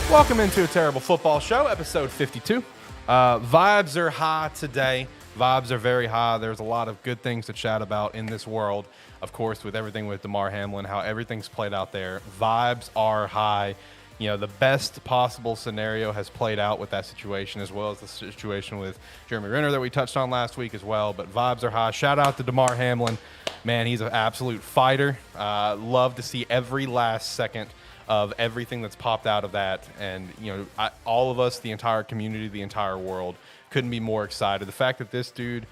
Welcome into a Terrible Football Show, episode 52. Vibes are high today. Vibes are very high. There's a lot of good things to chat about in this world. Of course, with everything with Damar Hamlin, how everything's played out there. Vibes are high. You know, the best possible scenario has played out with that situation, as well as the situation with Jeremy Renner that we touched on last week as well. But vibes are high. Shout out to Damar Hamlin. Man, he's an absolute fighter. Love to see every last second of everything that's popped out of that. And, you know, all of us, the entire community, the entire world, couldn't be more excited. The fact that this dude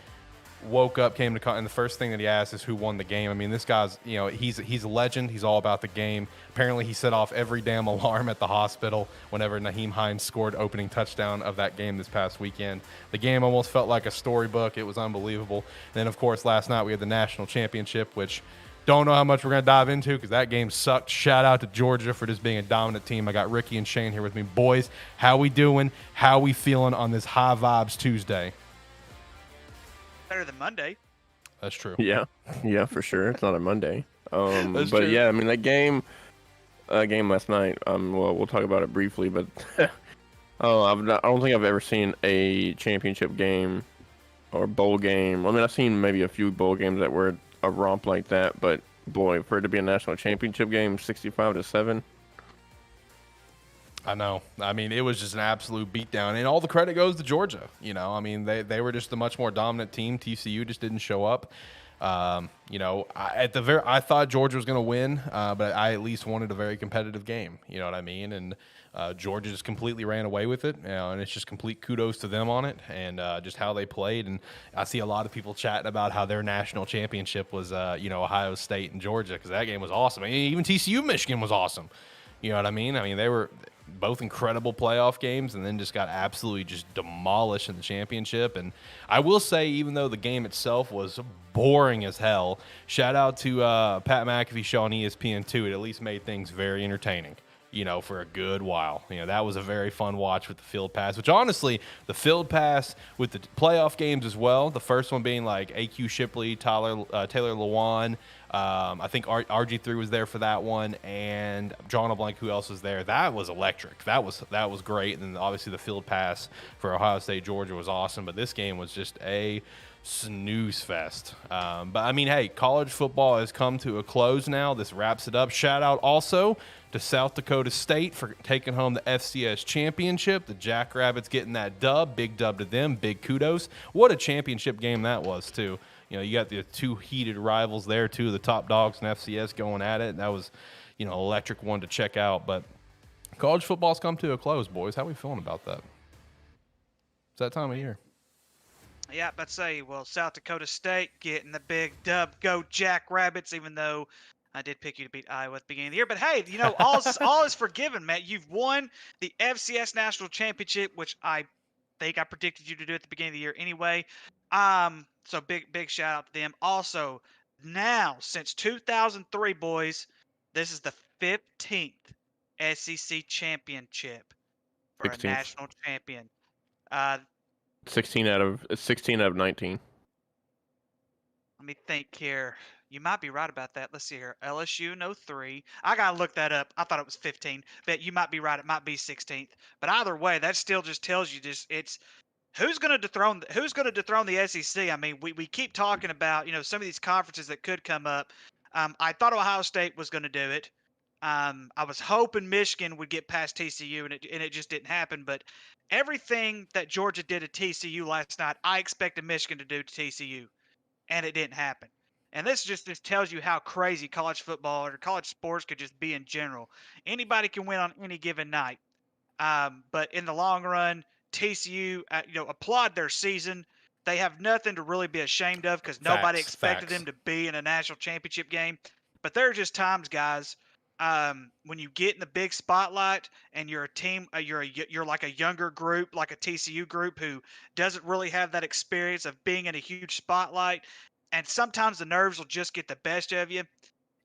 woke up, came to, and the first thing that he asked is who won the game. I mean, this guy's, you know, he's a legend. He's all about the game. Apparently, he set off every damn alarm at the hospital whenever Nyheim Hines scored opening touchdown of that game this past weekend. The game almost felt like a storybook. It was unbelievable. And then, of course, last night we had the national championship, which don't know how much we're going to dive into because that game sucked. Shout out to Georgia for just being a dominant team. I got Ricky and Shane here with me. Boys, how we doing? How we feeling on this High Vibes Tuesday? Better than Monday. That's true. Yeah, for sure. It's not a Monday. That's but true. yeah, I mean that game last night. Well, we'll talk about it briefly, but I don't think I've ever seen a championship game or bowl game. I mean, I've seen maybe a few bowl games that were a romp like that, but boy, for it to be a national championship game, 65-7. I know. I mean, it was just an absolute beatdown, and all the credit goes to Georgia. You know, I mean, they were just a much more dominant team. TCU just didn't show up. You know, I thought Georgia was going to win, but I at least wanted a very competitive game. You know what I mean? And Georgia just completely ran away with it, you know, and it's just complete kudos to them on it and just how they played. And I see a lot of people chatting about how their national championship was, you know, Ohio State and Georgia, because that game was awesome. I mean, even TCU Michigan was awesome. You know what I mean? I mean, they were both incredible playoff games and then just got absolutely just demolished in the championship. And I will say, even though the game itself was boring as hell, shout out to Pat McAfee show on ESPN2. It at least made things very entertaining, you know, for a good while. You know, that was a very fun watch with the field pass, which honestly, the field pass with the playoff games as well, the first one being like AQ Shipley, Taylor Lewan, I think RG3 was there for that one, and John LeBlanc, who else was there? That was electric. That was great. And then obviously the field pass for Ohio State, Georgia was awesome, but this game was just a snooze fest. But I mean, hey, college football has come to a close now. This wraps it up. Shout out also to South Dakota State for taking home the FCS championship. The Jackrabbits getting that dub. Big dub to them. Big kudos. What a championship game that was, too. You know, you got the two heated rivals there, two of the top dogs in FCS going at it. That was, you know, electric one to check out. But college football's come to a close, boys. How are we feeling about that? It's that time of year. Yeah, but say, well, South Dakota State getting the big dub. Go Jackrabbits, even though I did pick you to beat Iowa at the beginning of the year. But hey, you know, all is forgiven, Matt. You've won the FCS National Championship, which I think I predicted you to do at the beginning of the year anyway. So big shout out to them. Also, now since 2003, boys, this is the 15th SEC championship for 16th. a national champion. 16 out of 19. Let me think here. You might be right about that. Let's see here. LSU in 03. I got to look that up. I thought it was 15, but you might be right. It might be 16th. But either way, that still just tells you it's who's going to dethrone the SEC. I mean, we keep talking about, you know, some of these conferences that could come up. I thought Ohio State was going to do it. I was hoping Michigan would get past TCU, and it just didn't happen. But everything that Georgia did at TCU last night, I expected Michigan to do to TCU, and it didn't happen. And this just tells you how crazy college football or college sports could just be in general. Anybody can win on any given night. But in the long run, TCU, you know, applaud their season. They have nothing to really be ashamed of because nobody expected them to be in a national championship game. But there are just times, guys, when you get in the big spotlight and you're a team, you're like a younger group, like a TCU group who doesn't really have that experience of being in a huge spotlight, and sometimes the nerves will just get the best of you.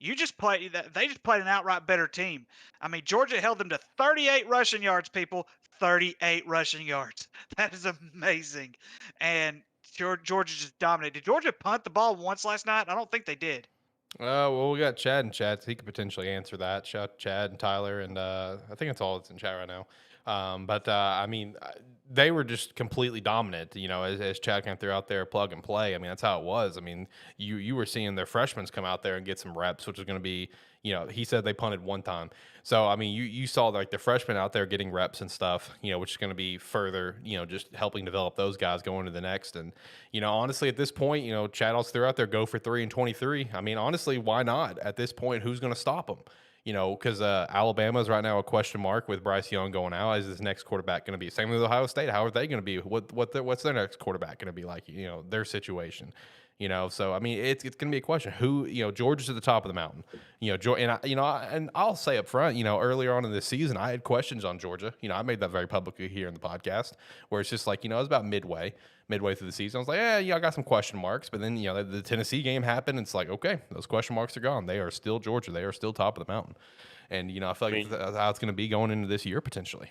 They just played an outright better team. I mean, Georgia held them to 38 rushing yards, people. 38 rushing yards. That is amazing. And Georgia just dominated. Did Georgia punt the ball once last night? I don't think they did. Well, we got Chad in chat. So he could potentially answer that. Shout out to Chad and Tyler, and I think that's all that's in chat right now. But I mean, they were just completely dominant. You know, as Chad kind of threw out there, plug and play. I mean, that's how it was. I mean, you were seeing their freshmen come out there and get some reps, which is going to be, you know, he said they punted one time. So I mean, you saw like the freshmen out there getting reps and stuff, you know, which is going to be further, you know, just helping develop those guys going to the next. And you know, honestly, at this point, you know, Chad also threw out there go for 3 and 23. I mean, honestly, why not? At this point, who's going to stop them? You know, because Alabama is right now a question mark with Bryce Young going out. Is his next quarterback going to be? Same with Ohio State. How are they going to be? What's their next quarterback going to be like? You know, their situation. You know, so I mean, it's going to be a question. Who, you know, Georgia's at the top of the mountain. You know, and I'll say up front, you know, earlier on in this season, I had questions on Georgia. You know, I made that very publicly here in the podcast, where it's just like, you know, it was about midway through the season. I was like, yeah, I got some question marks. But then, you know, the Tennessee game happened. And it's like, okay, those question marks are gone. They are still Georgia. They are still top of the mountain. And, you know, I feel like that's how it's going to be going into this year potentially.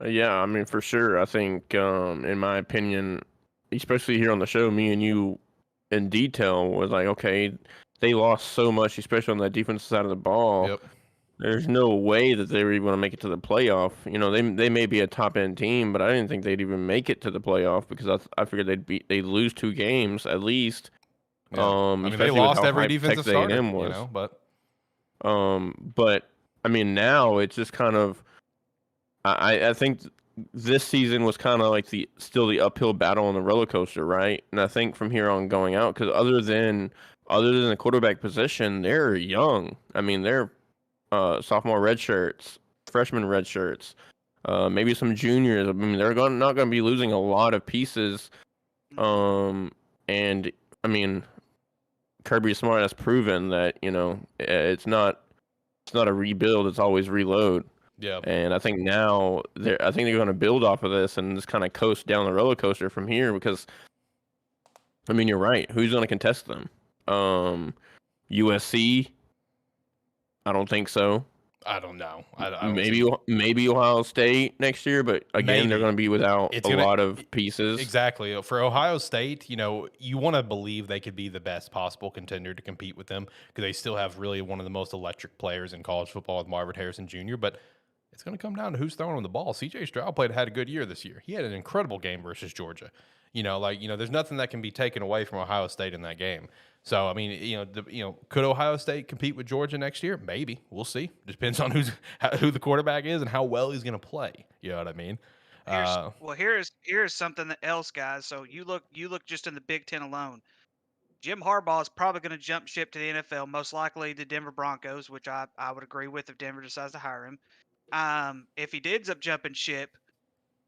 Yeah, I mean, for sure. I think, in my opinion, especially here on the show, me and you in detail was like, okay, they lost so much, especially on the defensive side of the ball. Yep. There's no way that they were even going to make it to the playoff. You know, they may be a top end team, but I didn't think they'd even make it to the playoff because I figured they'd lose 2 games at least. Yeah. I mean, they especially with lost how every hyped defensive Texas starter, A&M was. you know, but But I mean, now it's just kind of. I think this season was kind of like still the uphill battle on the roller coaster, right? And I think from here on going out, because other than the quarterback position, they're young. I mean, they're sophomore red shirts, freshman red shirts, maybe some juniors. I mean, they're not going to be losing a lot of pieces. And I mean, Kirby Smart has proven that, you know, it's not a rebuild; it's always reload. yeah. And I think now they're going to build off of this and just kind of coast down the roller coaster from here because, I mean, you're right. Who's going to contest them? USC? I don't think so. I don't know. I don't Maybe Ohio State next year, but again, they're going to be without a lot of pieces. Exactly. For Ohio State, you know, you want to believe they could be the best possible contender to compete with them because they still have really one of the most electric players in college football with Marvin Harrison Jr., but it's going to come down to who's throwing the ball. CJ Stroud had a good year this year. He had an incredible game versus Georgia. You know, like, you know, there's nothing that can be taken away from Ohio State in that game. So, I mean, you know, could Ohio State compete with Georgia next year? Maybe. We'll see. Depends on who the quarterback is and how well he's going to play. You know what I mean? Here's something else, guys. So you look just in the Big Ten alone. Jim Harbaugh is probably going to jump ship to the NFL, most likely the Denver Broncos, which I would agree with if Denver decides to hire him. If he ends up jumping ship,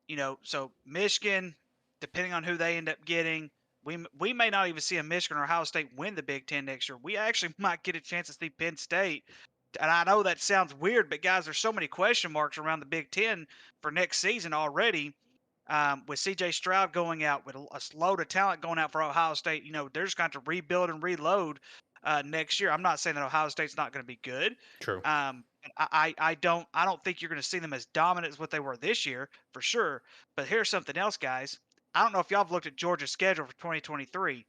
you know, so Michigan, depending on who they end up getting, we may not even see a Michigan or Ohio State win the Big Ten next year. We actually might get a chance to see Penn State. And I know that sounds weird, but guys, there's so many question marks around the Big Ten for next season already. With CJ Stroud going out, with a load of talent going out for Ohio State, you know, they're just going to rebuild and reload next year. I'm not saying that Ohio State's not going to be good. True. I don't think you're going to see them as dominant as what they were this year for sure. But here's something else, guys. I don't know if y'all have looked at Georgia's schedule for 2023.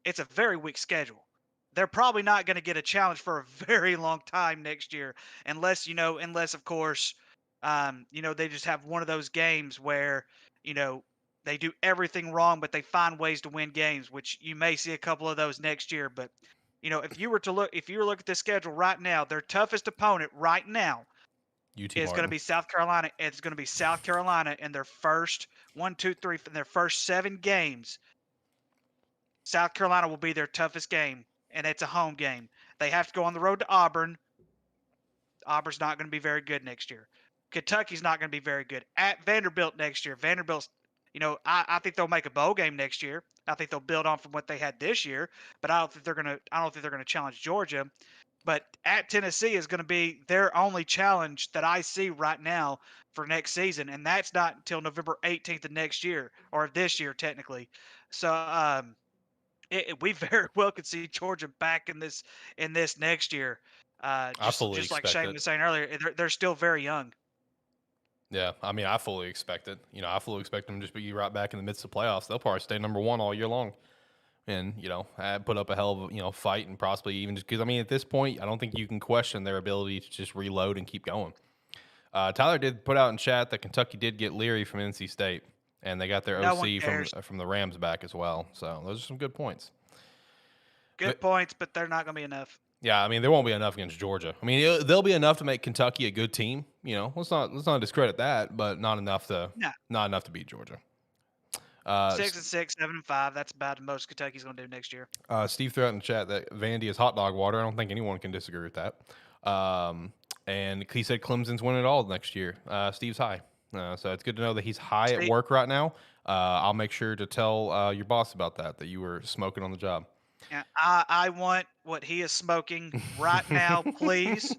It's a very weak schedule. They're probably not going to get a challenge for a very long time next year, unless of course, they just have one of those games where, you know, they do everything wrong, but they find ways to win games, which you may see a couple of those next year. But if you were to look at the schedule right now, their toughest opponent right now UT is going to be South Carolina. It's going to be South Carolina in their first 7 games. South Carolina will be their toughest game, and it's a home game. They have to go on the road to Auburn. Auburn's not going to be very good next year. Kentucky's not going to be very good. At Vanderbilt next year. Vanderbilt's, I think they'll make a bowl game next year. I think they'll build on from what they had this year, but I don't think they're going to challenge Georgia. But at Tennessee is going to be their only challenge that I see right now for next season, and that's not until November 18th of next year, or this year technically. So we very well could see Georgia back in this next year. I fully Just like expect Shane it. was saying earlier, they're still very young. Yeah, I mean, I fully expect it. You know, I fully expect them to just be right back in the midst of playoffs. They'll probably stay number one all year long. and put up a hell of a fight, and possibly even just because at this point I don't think you can question their ability to just reload and keep going. Tyler did put out in chat that Kentucky did get Leary from NC State, and they got their No one OC cares. from the Rams back as well. So those are some good points. Good points, but they're not going to be enough. Yeah, there won't be enough against Georgia. They'll be enough to make Kentucky a good team. Let's not discredit that, but not enough to beat Georgia. 6-6, 7-5. That's about the most Kentucky's going to do next year. Steve threw out in the chat that Vandy is hot dog water. I don't think anyone can disagree with that. And he said Clemson's winning it all next year. Steve's high. So it's good to know that he's high at work right now. I'll make sure to tell your boss about that you were smoking on the job. Yeah, I want what he is smoking right now, please.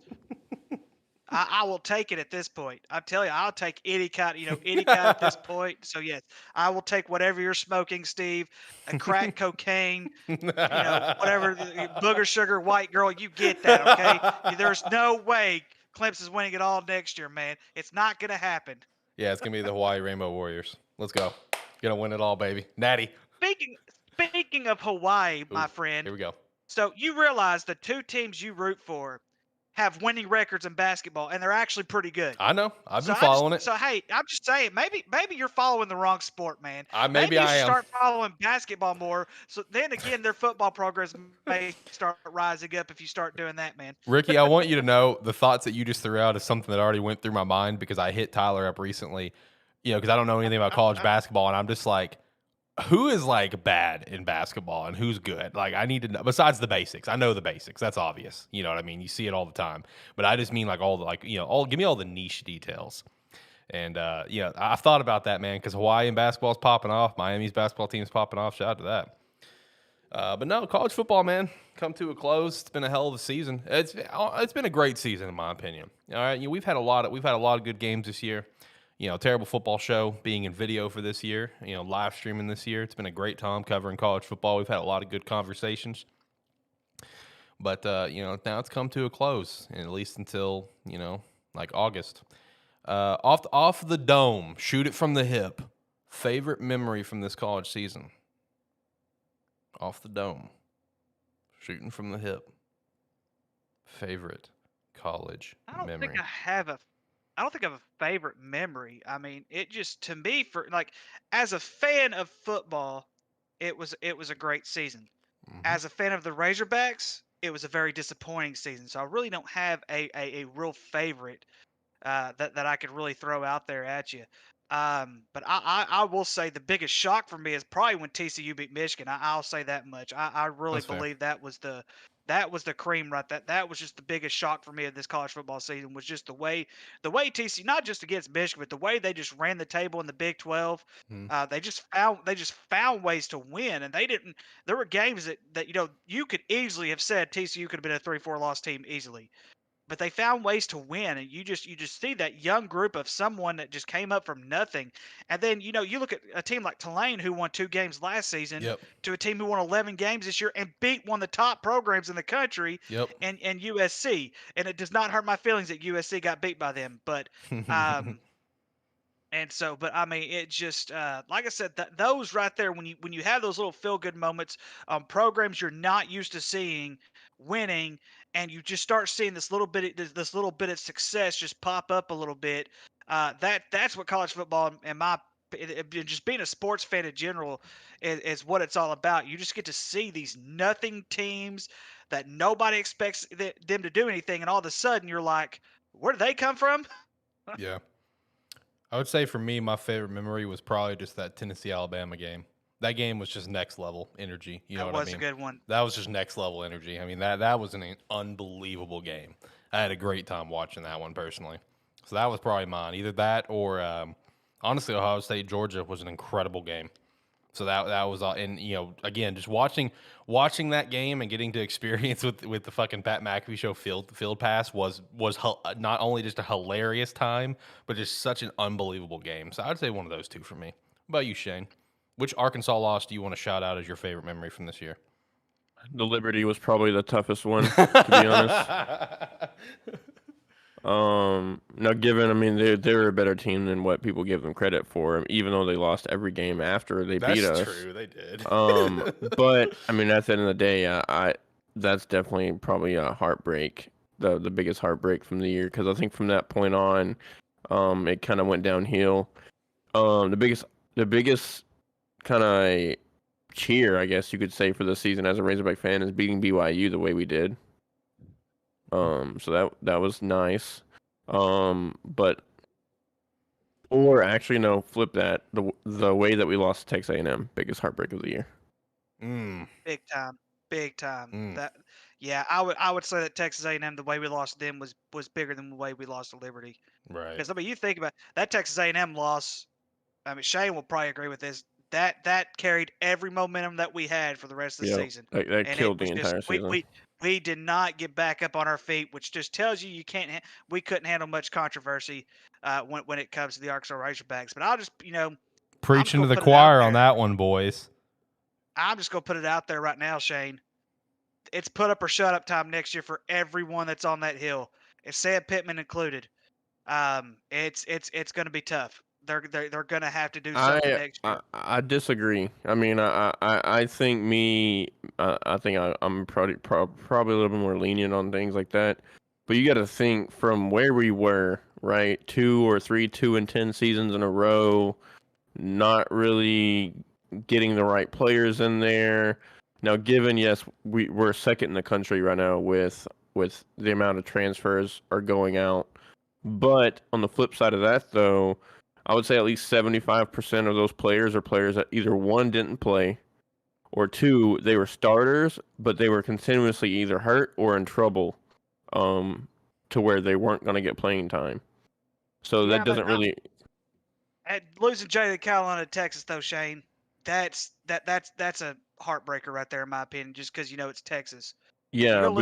I will take it at this point. I tell you, I'll take any kind at this point. So yes, I will take whatever you're smoking, Steve. A crack cocaine, whatever, booger sugar, white girl, you get that, okay? There's no way Clemson's winning it all next year, man. It's not gonna happen. Yeah, it's gonna be the Hawaii Rainbow Warriors. Let's go. Gonna win it all, baby. Natty. Speaking of Hawaii, my friend. Here we go. So you realize the two teams you root for have winning records in basketball, and they're actually pretty good. I know. I've been following it. So hey, I'm just saying, maybe you're following the wrong sport, man. Maybe you I should am. start following basketball more. So then again, their football programs may start rising up if you start doing that, man. Ricky, I want you to know the thoughts that you just threw out is something that already went through my mind because I hit Tyler up recently, because I don't know anything about college basketball, and I'm just like, who is like bad in basketball and who's good? Like, I need to know, besides the basics. I know the basics. That's obvious. You know what I mean? You see it all the time. But I just mean like all the, give me all the niche details. And, I've thought about that, man, because Hawaii basketball is popping off. Miami's basketball team is popping off. Shout out to that. But no, college football, man, come to a close. It's been a hell of a season. It's been a great season in my opinion. All right, we've had a lot of good games this year. Terrible football show being in video for this year, live streaming this year. It's been a great time covering college football. We've had a lot of good conversations. But, now it's come to a close, at least until, like August. Off the dome, shoot it from the hip. Favorite memory from this college season? Off the dome, shooting from the hip. Favorite college memory? I don't think I have a favorite memory. It just, to me, for like, as a fan of football, it was a great season. Mm-hmm. As a fan of the Razorbacks, it was a very disappointing season. So I really don't have a real favorite that I could really throw out there at you. But I will say the biggest shock for me is probably when TCU beat Michigan. I'll say that much. I really believe that was the cream right. That was just the biggest shock for me of this college football season, was just the way TCU, not just against Michigan, but the way they just ran the table in the Big 12. They just found ways to win, and there were games that you could easily have said TCU could have been a 3-4 loss team easily. But they found ways to win, and you just see that young group of someone that just came up from nothing. And then you look at a team like Tulane, who won 2 games last season, to a team who won 11 games this year and beat one of the top programs in the country, and USC. And it does not hurt my feelings that USC got beat by them, but and so, but it just like I said, those right there, when you have those little feel good moments, programs you're not used to seeing winning, and you just start seeing this little bit of success just pop up a little bit. That's what college football, and just being a sports fan in general, is what it's all about. You just get to see these nothing teams that nobody expects them to do anything, and all of a sudden you're like, where did they come from? Yeah. I would say for me, my favorite memory was probably just that Tennessee-Alabama game. That game was just next level energy. You know what I mean? That was a good one. That was just next level energy. That was an unbelievable game. I had a great time watching that one personally. So that was probably mine. Either that or, honestly, Ohio State, Georgia was an incredible game. So that was all. And, again, just watching that game and getting to experience with the fucking Pat McAfee show field pass was not only just a hilarious time, but just such an unbelievable game. So I'd say one of those two for me. What about you, Shane? Which Arkansas loss do you want to shout out as your favorite memory from this year? The Liberty was probably the toughest one, to be honest. Now, given, I mean, they're a better team than what people give them credit for, even though they lost every game after they beat us. That's true, they did. But I mean, at the end of the day, that's definitely probably a heartbreak, the biggest heartbreak from the year, because I think from that point on, it kind of went downhill. The biggest kind of cheer, I guess you could say, for the season as a Razorback fan is beating BYU the way we did. So that was nice. But or actually no, flip that. The way that we lost to Texas A&M, biggest heartbreak of the year. Big time, big time. Mm. Yeah, I would say that Texas A&M, the way we lost to them was bigger than the way we lost to Liberty. Right. Because I mean, you think about that Texas A&M loss. I mean, Shane will probably agree with this. That carried every momentum that we had for the rest of the season. That And killed it the was just entire season. we did not get back up on our feet, which just tells you can't. We couldn't handle much controversy when it comes to the Arkansas Razorbacks. But I'll just Preaching to gonna the put it out choir on there. that one, boys. I'm just gonna put it out there right now, Shane. It's put up or shut up time next year for everyone that's on that hill, and Sam Pittman included. It's gonna be tough. They're gonna have to do something next year. I disagree. I mean, I think I'm probably a little bit more lenient on things like that. But you got to think from where we were, right? 2 or 3 2-10 seasons in a row, not really getting the right players in there. Now, given yes, we're second in the country right now with the amount of transfers are going out. But on the flip side of that, though, I would say at least 75% of those players are players that either one didn't play, or two they were starters, but they were continuously either hurt or in trouble, to where they weren't going to get playing time. So that doesn't really. Losing Jalen Carolina to Texas, though, Shane, that's a heartbreaker right there, in my opinion. Just because it's Texas. Yeah, if you're gonna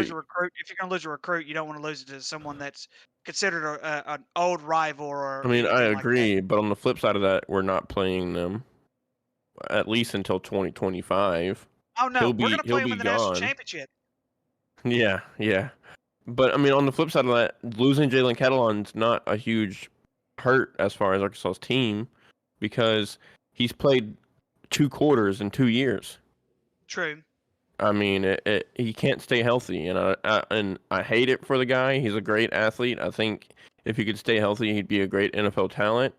lose a recruit, you don't want to lose it to someone that's considered an old rival or. I mean, I agree, like but on the flip side of that, we're not playing them at least until 2025. Oh no, we're gonna play them in the national championship. Yeah. But I mean, on the flip side of that, losing Jalen Catalon's not a huge hurt as far as Arkansas's team, because he's played 2 quarters in 2 years. True. I mean, he can't stay healthy, and I hate it for the guy. He's a great athlete. I think if he could stay healthy, he'd be a great NFL talent.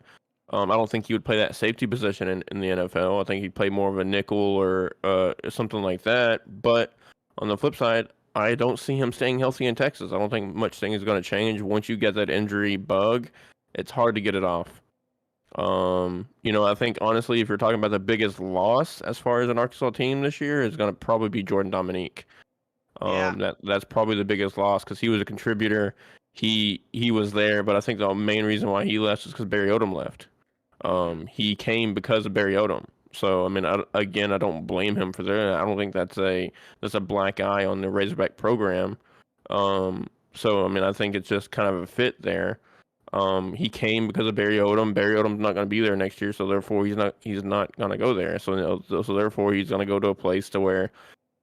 I don't think he would play that safety position in the NFL. I think he'd play more of a nickel or something like that. But on the flip side, I don't see him staying healthy in Texas. I don't think much thing is going to change. Once you get that injury bug, it's hard to get it off. I think honestly, if you're talking about the biggest loss as far as an Arkansas team this year, is going to probably be Jordan Dominique. That's probably the biggest loss because he was a contributor. He was there, but I think the main reason why he left is because Barry Odom left. He came because of Barry Odom. So I mean, I don't blame him for that. I don't think that's a black eye on the Razorback program. So I mean, I think it's just kind of a fit there. He came because of Barry Odom. Barry Odom's not going to be there next year, so therefore he's not going to go there. So therefore he's going to go to a place to where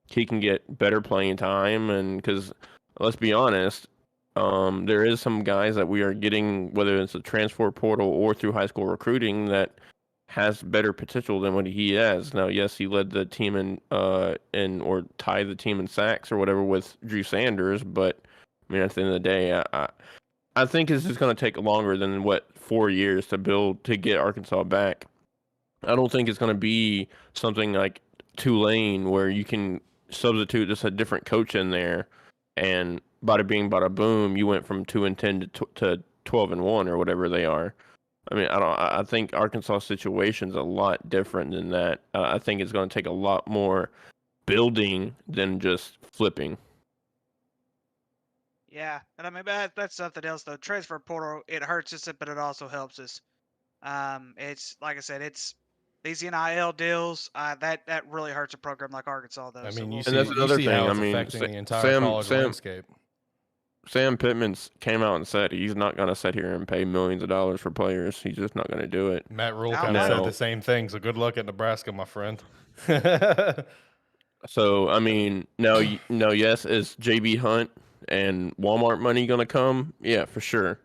he can get better playing time. And because let's be honest, there is some guys that we are getting, whether it's a transfer portal or through high school recruiting, that has better potential than what he has. Now, yes, he led the team in or tied the team in sacks or whatever with Drew Sanders, but I mean, at the end of the day, I think it's just going to take longer than 4 years to get Arkansas back. I don't think it's going to be something like Tulane where you can substitute just a different coach in there, and bada bing, bada boom, you went from 2-10 to 12-1 or whatever they are. I mean, I think Arkansas' situation's a lot different than that. I think it's going to take a lot more building than just flipping. Yeah, and I mean that's something else though. Transfer portal, it hurts us, but it also helps us. It's like I said, it's these NIL deals. That really hurts a program like Arkansas though. I mean, so you see how it's affecting the entire college landscape. Sam Pittman came out and said he's not going to sit here and pay millions of dollars for players. He's just not going to do it. Matt Rule kind of said the same thing. So good luck at Nebraska, my friend. So I mean, now yes, is JB Hunt and Walmart money gonna come? Yeah, for sure.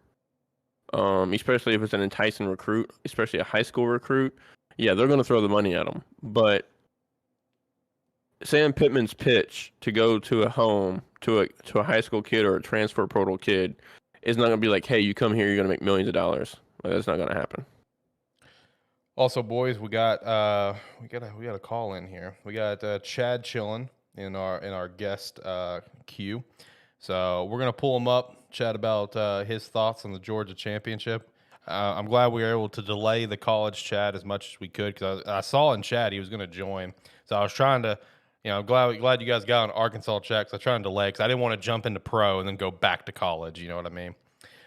Especially if it's an enticing recruit, especially a high school recruit. Yeah, they're gonna throw the money at him. But Sam Pittman's pitch to go to a home to a high school kid or a transfer portal kid is not gonna be like, hey, you come here, you're gonna make millions of dollars. Like, that's not gonna happen. Also, boys, we got a call in here. We got Chad chilling in our guest queue, so we're gonna pull him up, chat about his thoughts on the Georgia championship. I'm glad we were able to delay the college chat as much as we could because I saw in chat he was gonna join, so I was trying to. I'm glad you guys got on Arkansas chat because I tried to delay because I didn't want to jump into pro and then go back to college. You know what I mean?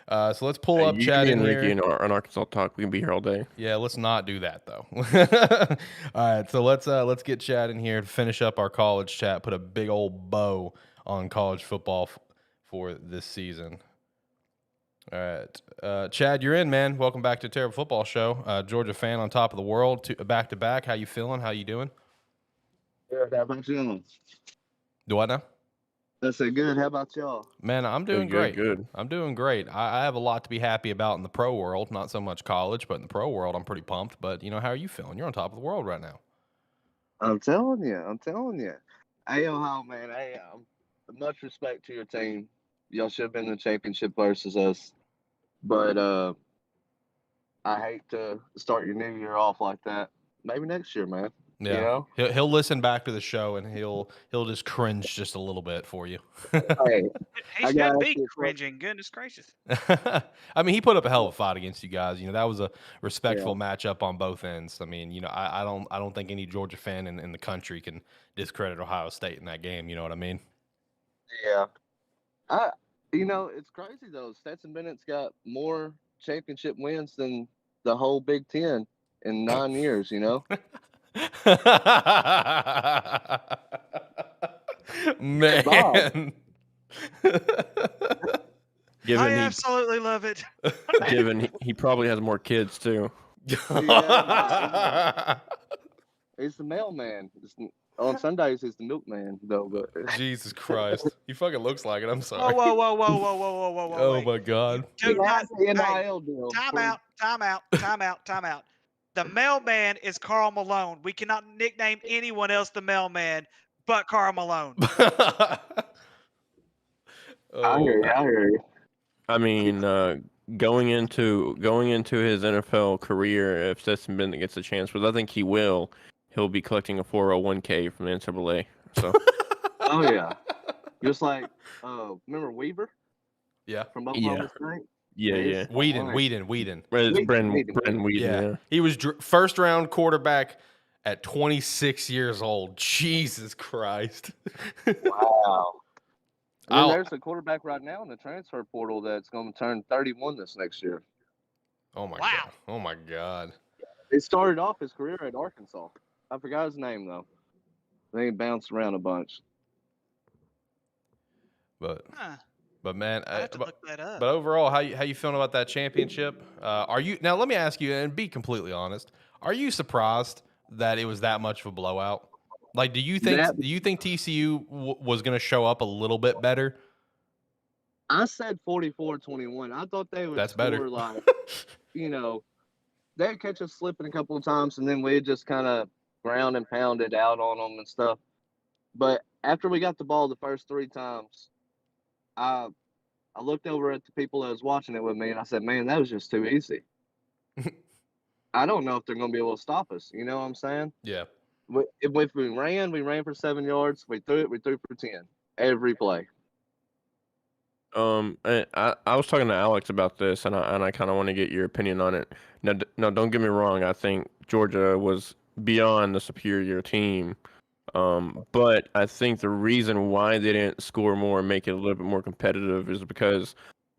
So let's pull up Chad in here. Ricky on Arkansas Talk. We can be here all day. Yeah, let's not do that though. All right, so let's get Chad in here to finish up our college chat. Put a big old bow on college football for this season. All right, Chad, you're in, man. Welcome back to Terrible Football Show. Georgia fan on top of the world, back to back. How you feeling? How you doing? Good. How about y'all? Do what now? I said good. How about y'all? Man, I'm doing great. Good. I'm doing great. I have a lot to be happy about in the pro world. Not so much college, but in the pro world, I'm pretty pumped. But, how are you feeling? You're on top of the world right now. I'm telling you. Hey, Ohio, man. Hey, much respect to your team. Y'all should have been in the championship versus us. But I hate to start your new year off like that. Maybe next year, man. Yeah, he'll listen back to the show and he'll just cringe just a little bit for you. Hey, He should be cringing. Goodness gracious. I mean, he put up a hell of a fight against you guys. That was a respectful matchup on both ends. I mean, I don't think any Georgia fan in the country can discredit Ohio State in that game. You know what I mean? Yeah. It's crazy though. Stetson Bennett's got more championship wins than the whole Big Ten in 9 years. Man. I absolutely love it. Given he probably has more kids too. Yeah, he's the mailman. On Sundays, he's the milkman, though. But Jesus Christ, he fucking looks like it. I'm sorry. Whoa! Oh my God. Do not, NIL deal. Time out. The mailman is Karl Malone. We cannot nickname anyone else the mailman but Karl Malone. I hear you. I mean, going into his NFL career, if Stetson Bennett gets a chance, but I think he will, he'll be collecting a 401k from the NCAA. So. Oh yeah, just like remember Weaver? Yeah. From Oklahoma State. Yeah. Whedon. It's Brendan Whedon. Yeah. He was first round quarterback at 26 years old. Jesus Christ. Wow. There's a quarterback right now in the transfer portal that's going to turn 31 this next year. Oh my God. Oh my God. He started off his career at Arkansas. I forgot his name though. Then he bounced around a bunch. But man, I have to look that up. But overall, how you feeling about that championship? Are you now? Let me ask you, and be completely honest. Are you surprised that it was that much of a blowout? Like, do you think TCU was going to show up a little bit better? I said 44-21. I thought they would That's score better. Like, they'd catch us slipping a couple of times, and then we'd just kind of ground and pounded out on them and stuff. But after we got the ball the first 3 times, I looked over at the people that was watching it with me, and I said, man, that was just too easy. I don't know if they're going to be able to stop us. You know what I'm saying? Yeah. If we ran for 7 yards. We threw for 10 every play. I was talking to Alex about this, and I kind of want to get your opinion on it. Now, don't get me wrong. I think Georgia was beyond the superior team. But I think the reason why they didn't score more and make it a little bit more competitive is because,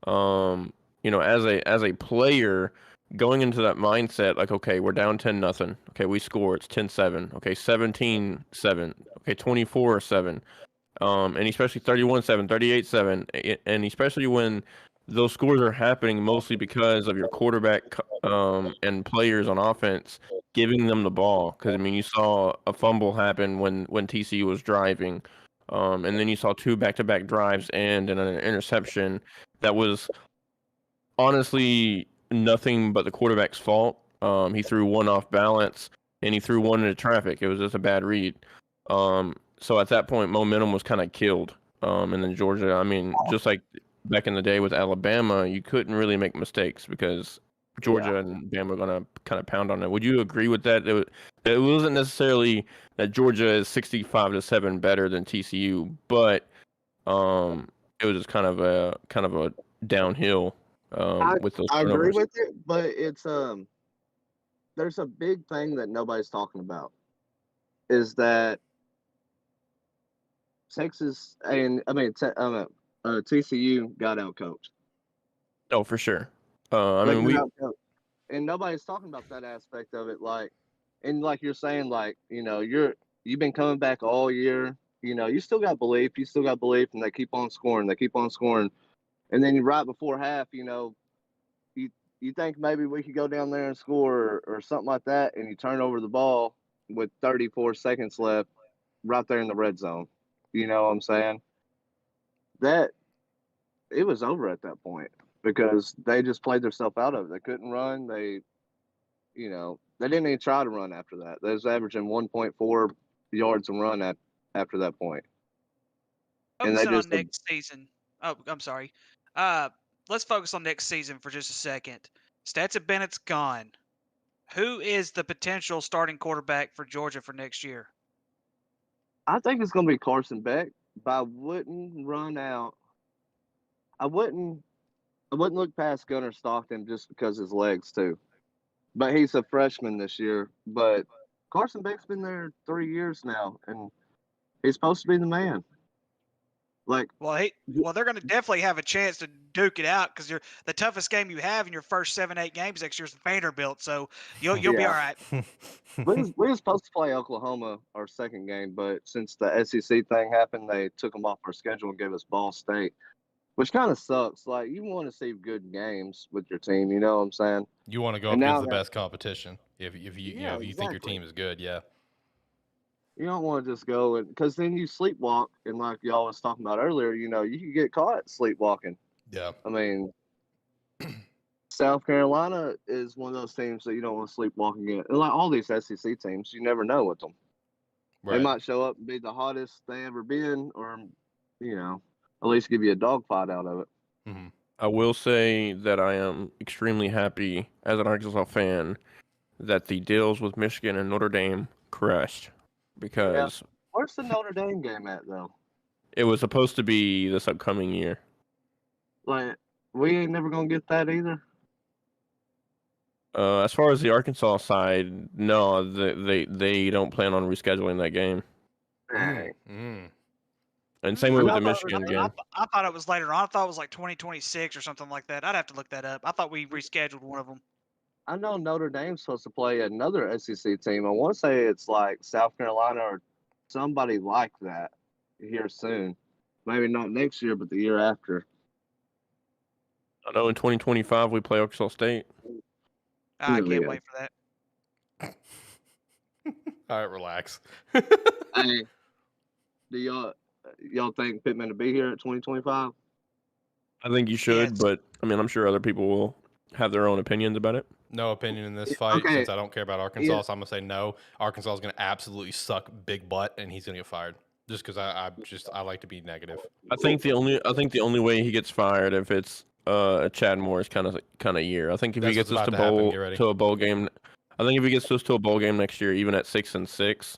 as a player going into that mindset, like, okay, we're down 10-0. Okay, we score. It's 10-7. Okay, 17-7. Okay, 24-7. And especially 31-7, 38-7, and especially when those scores are happening mostly because of your quarterback and players on offense giving them the ball. Because, I mean, you saw a fumble happen when TCU was driving. And then you saw 2 back-to-back drives and an interception that was honestly nothing but the quarterback's fault. He threw one off balance and he threw one into traffic. It was just a bad read. So at that point, momentum was kind of killed. And then Georgia, I mean, just like back in the day with Alabama, you couldn't really make mistakes because Georgia and Bama were going to kind of pound on it. Would you agree with that? It wasn't necessarily that Georgia is 65-7 better than TCU, but it was just kind of a downhill with those I turnovers. agree with it, but it's there's a big thing that nobody's talking about is that Texas and TCU got out coached. Oh, for sure. I mean, and nobody's talking about that aspect of it. Like you're saying, like, you've been coming back all year. You still got belief. And they keep on scoring. And then right before half, you think maybe we could go down there and score or something like that, and you turn over the ball with 34 seconds left right there in the red zone. You know what I'm saying? That it was over at that point because they just played themselves out of it. They couldn't run. They didn't even try to run after that. They was averaging 1.4 yards a run after that point. Focusing on next season. Oh, I'm sorry. Let's focus on next season for just a second. Stetson Bennett's gone. Who is the potential starting quarterback for Georgia for next year? I think it's going to be Carson Beck, but I wouldn't look past Gunnar Stockton just because his legs too. But he's a freshman this year. But Carson Beck's been there 3 years now, and he's supposed to be the man. Well, they're going to definitely have a chance to duke it out because the toughest game you have in your first 7-8 games next year is Vanderbilt, so you'll be all right. we were supposed to play Oklahoma our second game, but since the SEC thing happened, they took them off our schedule and gave us Ball State, which kind of sucks. Like, you want to see good games with your team, you know what I'm saying? You want to go up against the best competition if you exactly. think your team is good, yeah. You don't want to just go because then you sleepwalk, and like y'all was talking about earlier, you can get caught sleepwalking. Yeah. I mean, South Carolina is one of those teams that you don't want to sleepwalk against. And like all these SEC teams, you never know with them. Right. They might show up and be the hottest they ever been, or at least give you a dogfight out of it. Mm-hmm. I will say that I am extremely happy as an Arkansas fan that the deals with Michigan and Notre Dame crushed. Because where's the Notre Dame game at though? It was supposed to be this upcoming year. Like, we ain't never gonna get that either. As far as the Arkansas side, no, they don't plan on rescheduling that game. And same way with the Michigan game. I thought it was later on. I thought it was like 2026 or something like that. I'd have to look that up. I thought we rescheduled one of them. I know Notre Dame's supposed to play another SEC team. I want to say it's like South Carolina or somebody like that here soon. Maybe not next year, but the year after. I know in 2025 we play Arkansas State. I can't wait for that. All right, relax. Hey, do y'all think Pittman will be here at 2025? I think you should, but I mean, I'm sure other people will have their own opinions about it. No opinion in this fight since I don't care about Arkansas. So I'm gonna say no. Arkansas is gonna absolutely suck big butt, and he's gonna get fired just because I like to be negative. I think the only way he gets fired if it's a Chad Morris kind of year. I think if he gets us to a bowl game, I think if he gets us to a bowl game next year, even at 6-6,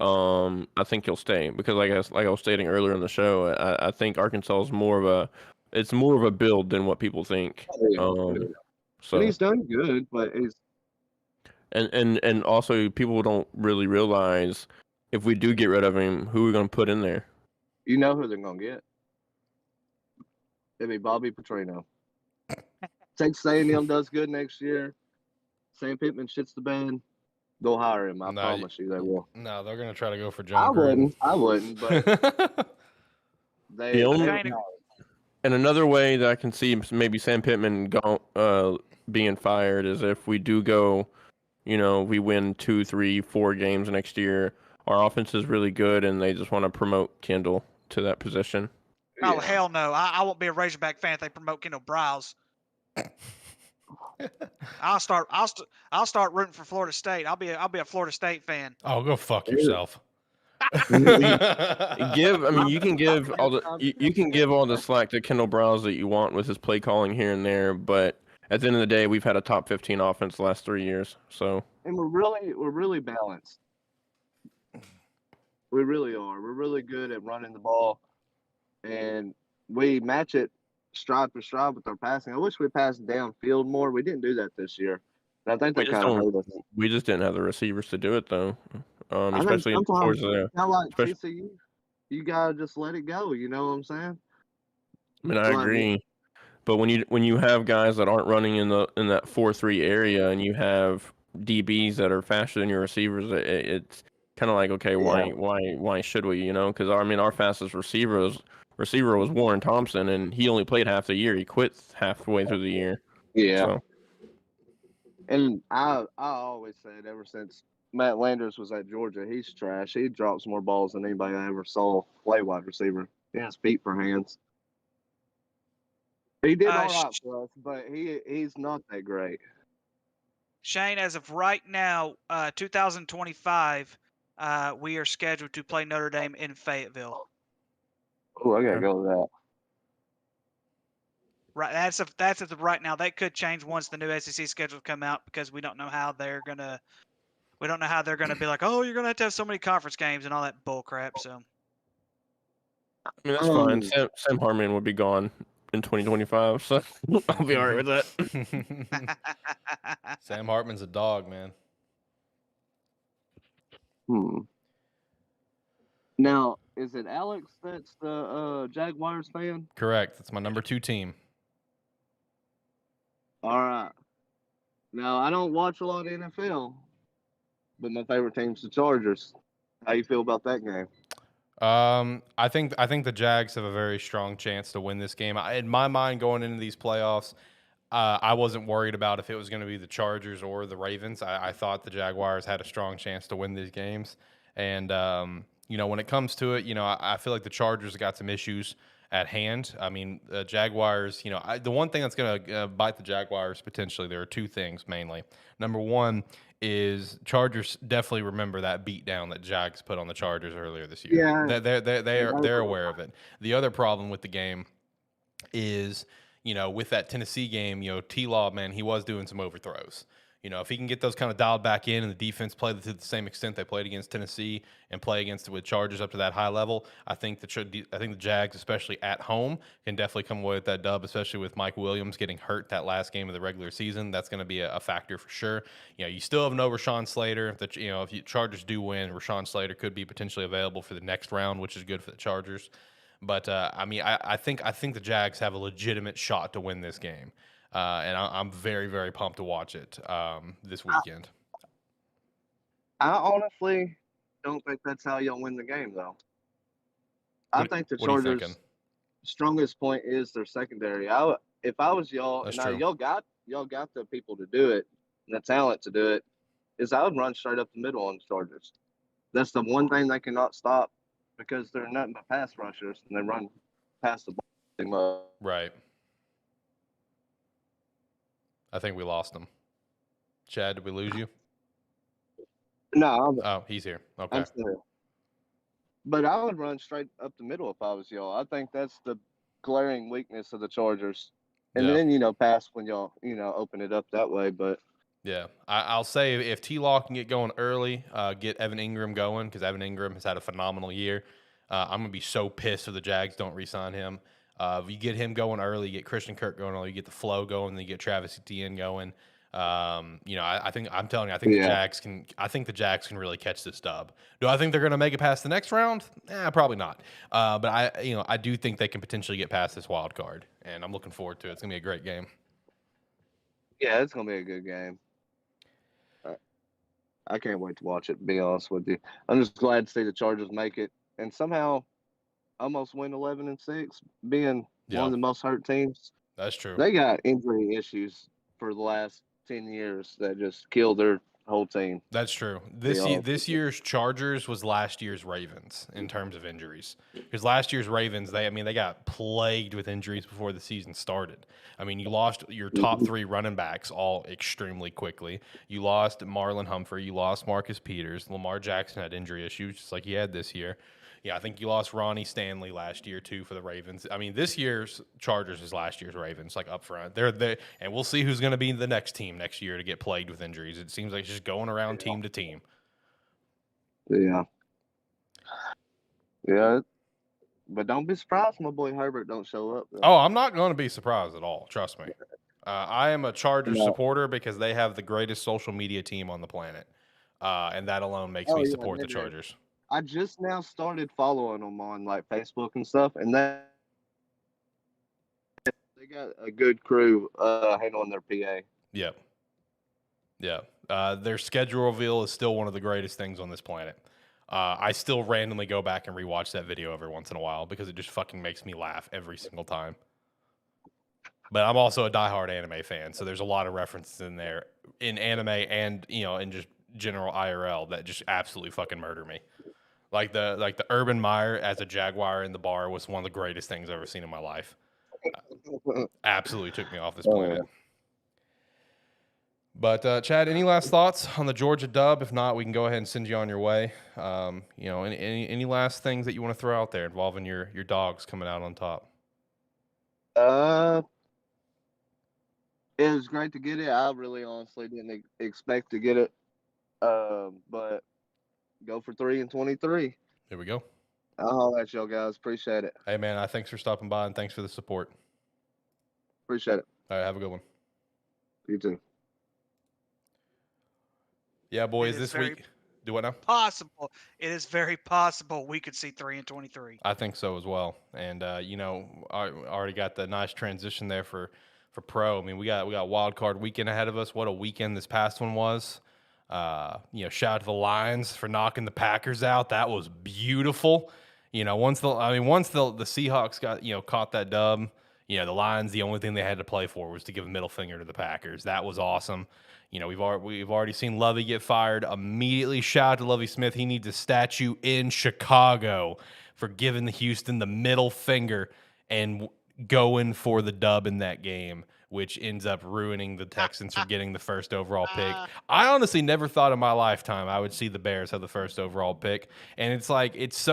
I think he'll stay because like I was stating earlier in the show, I think Arkansas is more of a build than what people think. So and he's done good, but he's and also people don't really realize if we do get rid of him, who we're going to put in there. You know who they're going to get. It'll be Bobby Petrino. Texas A&M does good next year. Sam Pittman shits the bed. Go hire him. I promise you they will. No, they're going to try to go for John Gruden. I wouldn't, but and another way that I can see maybe Sam Pittman being fired is if we do go, we win 2, 3, 4 games next year. our offense is really good, and they just want to promote Kendall to that position. Oh Yeah. hell no! I won't be a Razorback fan if they promote Kendall Browse. I'll start rooting for Florida State. I'll be a Florida State fan. Oh, go fuck yourself. You can give all the you can give all the And slack to Kendall Browse that you want with his play calling here and there, but at the end of the day, we've had a top 15 offense the last 3 years. So we're really balanced. We really are. We're really good at running the ball, and we match it stride for stride with our passing. I wish we passed downfield more. We didn't do that this year. And I think we that just kind of don't. hurt us. We just didn't have the receivers to do it though. I think Especially sometimes, towards the. kind of like Especially, TCU, you gotta just let it go. You know what I'm saying? I mean, I Like, agree. But when you have guys that aren't running in that 4-3 area, and you have DBs that are faster than your receivers, it's kind of like, okay, yeah, why should we? You know, because I mean, our fastest receiver was Warren Thompson, and he only played half the year. He quit halfway through the year. yeah. So And I always said ever since Matt Landers was at Georgia, he's trash. He drops more balls than anybody I ever saw play wide receiver. He has feet for hands. He did all right for us, but he's not that great. Shane, as of right now, 2025, we are scheduled to play Notre Dame in Fayetteville. Oh, I gotta Okay. go with that. Right, that's as of right now. That could change once the new SEC schedule come out because we don't know how they're gonna be like, oh, you're gonna have to have so many conference games and all that bull crap. So I mean, that's fine. Um, Sam Hartman would be gone in 2025, so I'll be alright with that. Sam Hartman's a dog, man. Now, is it Alex that's the Jaguars fan? Correct. That's my number 2 team. All right. Now, I don't watch a lot of NFL, but my favorite team's the Chargers. How you feel about that game? I think the Jags have a very strong chance to win this game. In my mind, going into these playoffs, I wasn't worried about if it was going to be the Chargers or the Ravens. I thought the Jaguars had a strong chance to win these games. And, when it comes to it, I feel like the Chargers got some issues at hand. I mean, the Jaguars, the one thing that's going to bite the Jaguars potentially, there are 2 things mainly. Number one is Chargers definitely remember that beatdown that Jags put on the Chargers earlier this year. Yeah. They're aware of it. The other problem with the game is, with that Tennessee game, T-Law, man, he was doing some overthrows. If he can get those kind of dialed back in and the defense play to the same extent they played against Tennessee and play against with Chargers up to that high level, I think the Jags, especially at home, can definitely come away with that dub, especially with Mike Williams getting hurt that last game of the regular season. That's going to be a factor for sure. You still have no Rashawn Slater. If you Chargers do win, Rashawn Slater could be potentially available for the next round, which is good for the Chargers. But I think the Jags have a legitimate shot to win this game. And I'm very, very pumped to watch it this weekend. I honestly don't think that's how y'all win the game, though. I think the What are you Chargers' thinking? strongest point is their secondary. If I was y'all, That's now true. y'all got the people to do it and the talent to do it, is I would run straight up the middle on the Chargers. That's the one thing they cannot stop because they're nothing but pass rushers and they run past the ball. Right. I think we lost him. Chad, did we lose you? No, Oh, he's here. Okay. I'm still here. But I would run straight up the middle if I was y'all. I think that's the glaring weakness of the Chargers. And Yeah. then, pass when y'all, open it up that way. But Yeah, I'll say if T-Law can get going early, get Evan Ingram going, because Evan Ingram has had a phenomenal year. I'm going to be so pissed if the Jags don't re-sign him. If you get him going early, you get Christian Kirk going early, you get the flow going, then you get Travis Etienne going. I think the Jags can really catch this dub. Do I think they're going to make it past the next round? Probably not. But I do think they can potentially get past this wild card, and I'm looking forward to it. It's going to be a great game. yeah, it's going to be a good game. I can't wait to watch it, to be honest with you. I'm just glad to see the Chargers make it and somehow almost win 11-6, being one of the most hurt teams. That's true. They got injury issues for the last 10 years that just killed their whole team. That's true. Yeah. This year's Chargers was last year's Ravens in terms of injuries. Because last year's Ravens, they got plagued with injuries before the season started. I mean, you lost your top 3 running backs all extremely quickly. You lost Marlon Humphrey. You lost Marcus Peters. Lamar Jackson had injury issues just like he had this year. Yeah, I think you lost Ronnie Stanley last year too for the Ravens. I mean, this year's Chargers is last year's Ravens, like up front. And we'll see who's going to be the next team next year to get plagued with injuries. It seems like it's just going around team to team. Yeah. Yeah. But don't be surprised my boy Herbert don't show up, though. Oh, I'm not going to be surprised at all. Trust me. I am a Chargers No. supporter because they have the greatest social media team on the planet, and that alone makes me support the Chargers. I just now started following them on like Facebook and stuff, and they got a good crew handling their PA. Yep. Yeah. Their schedule reveal is still one of the greatest things on this planet. I still randomly go back and rewatch that video every once in a while because it just fucking makes me laugh every single time. But I'm also a diehard anime fan, so there's a lot of references in there in anime and in just general IRL that just absolutely fucking murder me. Like the Urban Meyer as a Jaguar in the bar was one of the greatest things I've ever seen in my life. Absolutely took me off this planet. But Chad, any last thoughts on the Georgia dub? If not, we can go ahead and send you on your way. Any last things that you want to throw out there involving your dogs coming out on top? It was great to get it. I really honestly didn't expect to get it. But go for 3-23. Here we go. I'll holler at y'all guys. Appreciate it. Hey man, thanks for stopping by and thanks for the support. Appreciate it. All right, have a good one. You too. Yeah, boys, this week. Do what now? It is very possible we could see 3-23. I think so as well. And I already got the nice transition there for pro. I mean, we got wild card weekend ahead of us. What a weekend this past one was. Shout out to the Lions for knocking the Packers out. That was beautiful. Once the Seahawks got caught that dub, the Lions, the only thing they had to play for was to give a middle finger to the Packers. That was awesome. We've already seen Lovey get fired immediately. Shout out to Lovey Smith. He needs a statue in Chicago for giving the Houston the middle finger and going for the dub in that game, which ends up ruining the Texans for getting the first overall pick. I honestly never thought in my lifetime I would see the Bears have the first overall pick. And it's like, it's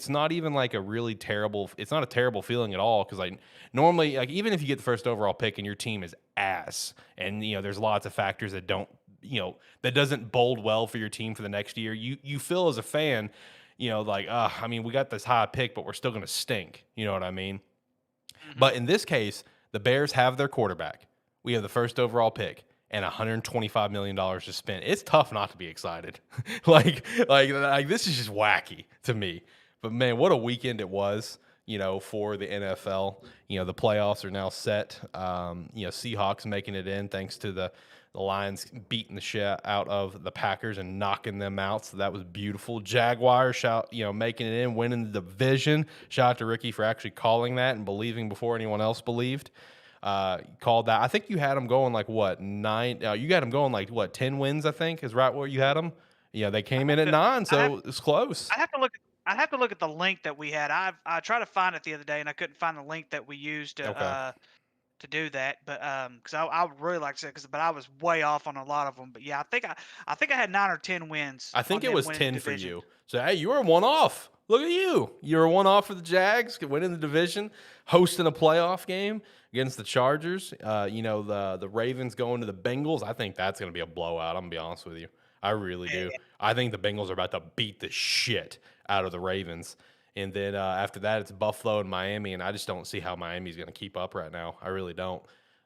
not even like it's not a terrible feeling at all. Cause like normally, like even if you get the first overall pick and your team is ass and, there's lots of factors that that doesn't bode well for your team for the next year. You feel as a fan, we got this high pick, but we're still going to stink. You know what I mean? Mm-hmm. But in this case, the Bears have their quarterback. We have the first overall pick and $125 million to spend. It's tough not to be excited. like this is just wacky to me. But man, what a weekend it was, for the NFL. The playoffs are now set. Seahawks making it in thanks to the Lions beating the shit out of the Packers and knocking them out. So that was beautiful. Jaguars making it in, winning the division. Shout out to Ricky for actually calling that and believing before anyone else believed. Called that. I think you had them going like what, 9? You got them going like what, 10 wins? I think is right where you had them. Yeah, they came in at 9, so it's close. I have to look at the link that we had. I tried to find it the other day and I couldn't find the link that we used to do that, but because I would really like to say, but I was way off on a lot of them. But yeah, I think I had 9 or 10 wins. I think it was 10 for you. So hey, you were one off. Look at you. You were one off for the Jags, winning the division, hosting a playoff game against the Chargers. The Ravens going to the Bengals. I think that's going to be a blowout. I'm gonna be honest with you. I really do. I think the Bengals are about to beat the shit out of the Ravens. And then after that, it's Buffalo and Miami, and I just don't see how Miami's going to keep up right now. I really don't.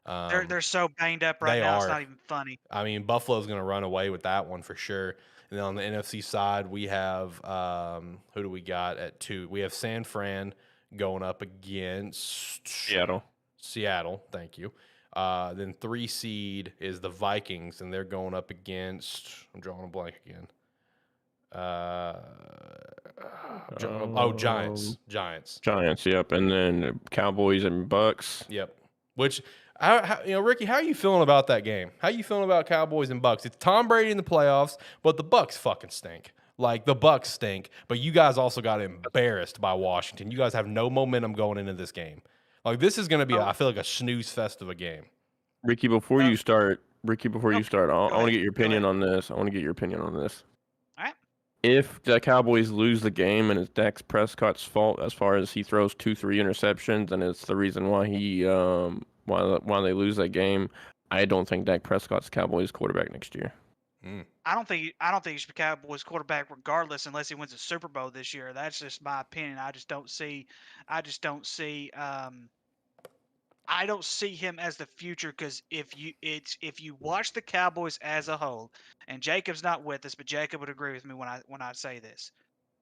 They're so banged up right now. It's not even funny. I mean, Buffalo's going to run away with that one for sure. And then on the NFC side, we have who do we got at 2? We have San Fran going up against Seattle. Thank you. Then 3 seed is the Vikings, and they're going up against. I'm drawing a blank again. Giants. Giants, yep. And then Cowboys and Bucks. Yep. Which Ricky, how are you feeling about that game? How you feeling about Cowboys and Bucks? It's Tom Brady in the playoffs, but the Bucks fucking stink. Like, the Bucks stink, but you guys also got embarrassed by Washington. You guys have no momentum going into this game. Like, this is going to be, I feel like, a snooze fest of a game. Ricky, before you start, I want Go to ahead. get your Go opinion ahead. on this. I want to get your opinion on this. All right. If the Cowboys lose the game and it's Dak Prescott's fault as far as he throws 2-3 interceptions and it's the reason why why they lose that game, I don't think Dak Prescott's Cowboys quarterback next year. I don't think he should be Cowboys quarterback regardless unless he wins a Super Bowl this year. That's just my opinion. I don't see him as the future because if you watch the Cowboys as a whole, and Jacob's not with us, but Jacob would agree with me when I say this.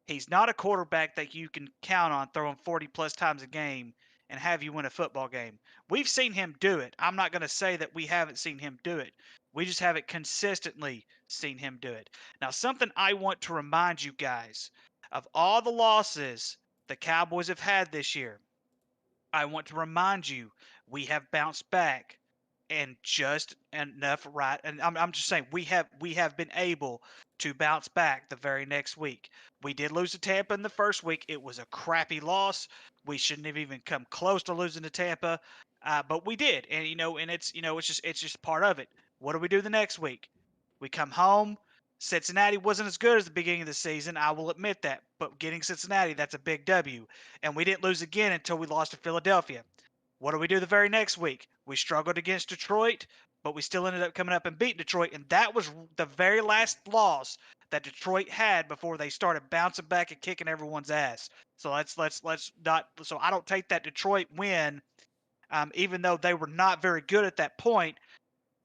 He's not a quarterback that you can count on throwing 40 plus times a game and have you win a football game. We've seen him do it. I'm not going to say that we haven't seen him do it. We just haven't consistently seen him do it. Now, something I want to remind you guys of all the losses the Cowboys have had this year. I want to remind you, we have bounced back and just enough right. And I'm just saying we have been able to bounce back the very next week. We did lose to Tampa in the first week. It was a crappy loss. We shouldn't have even come close to losing to Tampa, but we did. And and it's just part of it. What do we do the next week? We come home. Cincinnati wasn't as good as the beginning of the season. I will admit that. But getting Cincinnati, that's a big W. And we didn't lose again until we lost to Philadelphia. What do we do the very next week? We struggled against Detroit, but we still ended up coming up and beating Detroit. And that was the very last loss that Detroit had before they started bouncing back and kicking everyone's ass. So let's not. So I don't take that Detroit win, even though they were not very good at that point.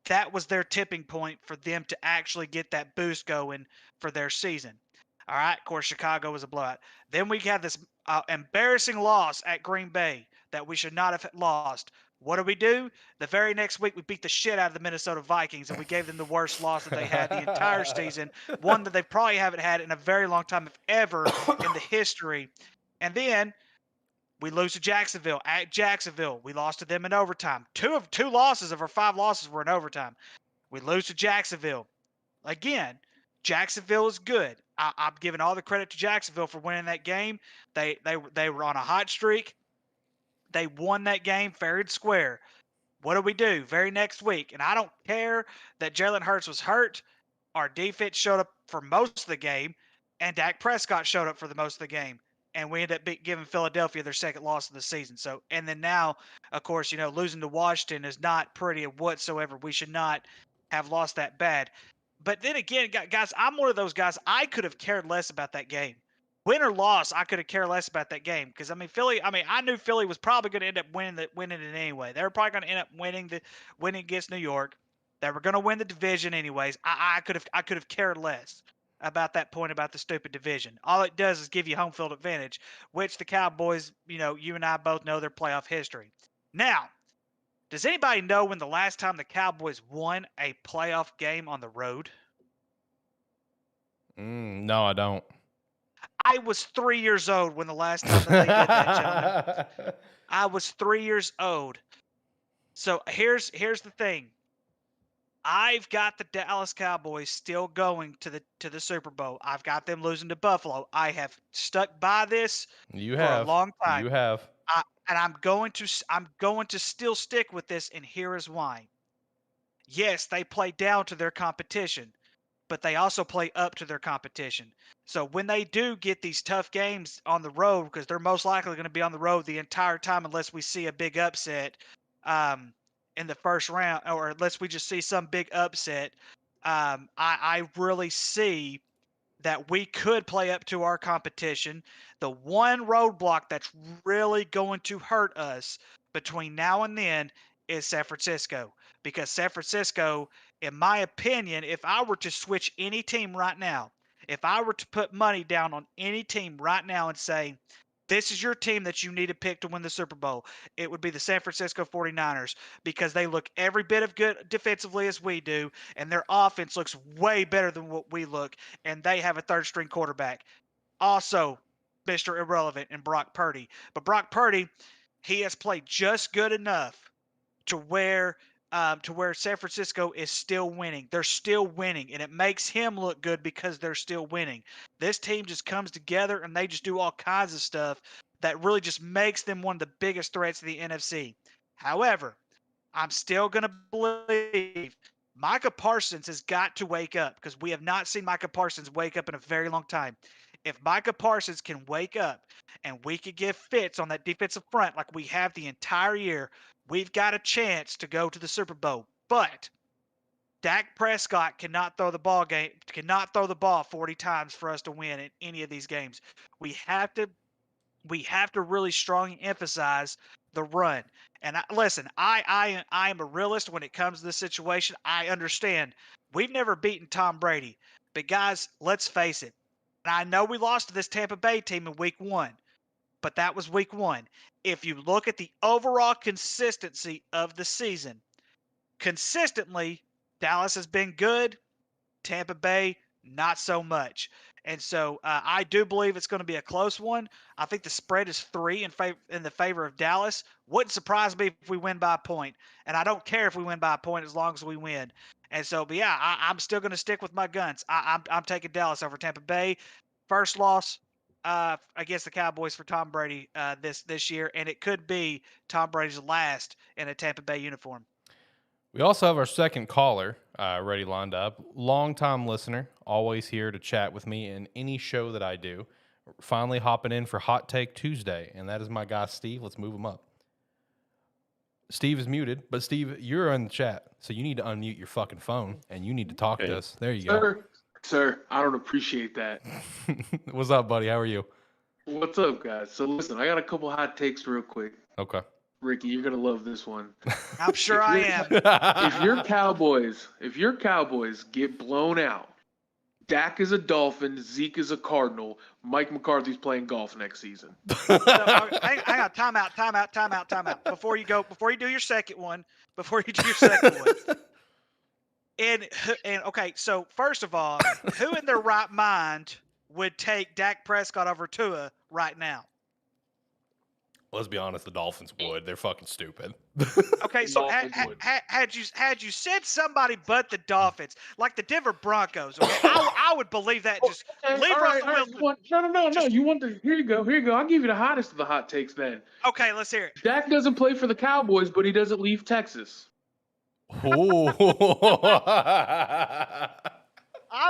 That was their tipping point for them to actually get that boost going for their season. All right, of course, Chicago was a blowout. Then we had this embarrassing loss at Green Bay that we should not have lost. What do? The very next week, we beat the shit out of the Minnesota Vikings, and we gave them the worst loss that they had the entire season, one that they probably haven't had in a very long time, if ever, in the history. And then we lose to Jacksonville at Jacksonville. We lost to them in overtime. Two losses of our 5 losses were in overtime. We lose to Jacksonville. Again, Jacksonville is good. I'm giving all the credit to Jacksonville for winning that game. They were on a hot streak. They won that game fair and square. What do? Very next week, and I don't care that Jalen Hurts was hurt. Our defense showed up for most of the game, and Dak Prescott showed up for the most of the game. And we ended up giving Philadelphia their second loss of the season. So, and then now, of course, losing to Washington is not pretty whatsoever. We should not have lost that bad. But then again, guys, I'm one of those guys. I could have cared less about that game. Win or loss, I could have cared less about that game because Philly. I knew Philly was probably going to end up winning it anyway. They were probably going to end up winning against New York. They were going to win the division anyways. I could have cared less about that point about the stupid division. All it does is give you home field advantage, which the Cowboys, you and I both know their playoff history. Now, does anybody know when the last time the Cowboys won a playoff game on the road? No, I don't. I was 3 years old when the last time that they did that, gentlemen. I was 3 years old. So here's the thing. I've got the Dallas Cowboys still going to the Super Bowl. I've got them losing to Buffalo. I have stuck by this for a long time. You have. And I'm going to still stick with this, and here is why. Yes, they play down to their competition, but they also play up to their competition. So when they do get these tough games on the road, because they're most likely going to be on the road the entire time unless we see a big upset in the first round, or unless we just see some big upset, I really see that we could play up to our competition. The one roadblock that's really going to hurt us between now and then is San Francisco. Because San Francisco, in my opinion, if I were to switch any team right now, if I were to put money down on any team right now and say, this is your team that you need to pick to win the Super Bowl, it would be the San Francisco 49ers because they look every bit of good defensively as we do, and their offense looks way better than what we look, and they have a third-string quarterback. Also, Mr. Irrelevant and Brock Purdy. But Brock Purdy, he has played just good enough to where San Francisco is still winning. They're still winning, and it makes him look good because they're still winning. This team just comes together and they just do all kinds of stuff that really just makes them one of the biggest threats to the NFC. However, I'm still going to believe Micah Parsons has got to wake up because we have not seen Micah Parsons wake up in a very long time. If Micah Parsons can wake up and we can give fits on that defensive front like we have the entire year, we've got a chance to go to the Super Bowl. But Dak Prescott cannot throw the ball 40 times for us to win in any of these games. We have to really strongly emphasize the run. And listen, I am a realist when it comes to this situation. I understand we've never beaten Tom Brady, but guys, let's face it. And I know we lost to this Tampa Bay team in week 1, but that was week 1. If you look at the overall consistency of the season, consistently, Dallas has been good. Tampa Bay, not so much. And so I do believe it's going to be a close one. I think the spread is 3 in the favor of Dallas. Wouldn't surprise me if we win by a point. And I don't care if we win by a point as long as we win. And so, but yeah, I'm still going to stick with my guns. I'm taking Dallas over Tampa Bay. First loss against the Cowboys for Tom Brady this year, and it could be Tom Brady's last in a Tampa Bay uniform. We also have our second caller ready lined up. Long-time listener, always here to chat with me in any show that I do. Finally hopping in for Hot Take Tuesday, and that is my guy, Steve. Let's move him up. Steve is muted, but Steve, you're in the chat, so you need to unmute your fucking phone, and you need to talk to us. There you go. Sir, I don't appreciate that. What's up, buddy? How are you? What's up, guys? So listen, I got a couple hot takes real quick. Okay. Ricky, you're gonna love this one. I'm sure I am. If your Cowboys get blown out, Dak is a Dolphin, Zeke is a Cardinal, Mike McCarthy's playing golf next season. So, hang on, time out. Before you do your second one, And okay, so first of all, who in their right mind would take Dak Prescott over Tua right now? Let's be honest, the Dolphins would. They're fucking stupid. Okay, so had you said somebody but the Dolphins, like the Denver Broncos, okay, I would believe that. Just leave Russell Wilson. No. Here you go. I'll give you the hottest of the hot takes then. Okay, let's hear it. Dak doesn't play for the Cowboys, but he doesn't leave Texas. Ooh. I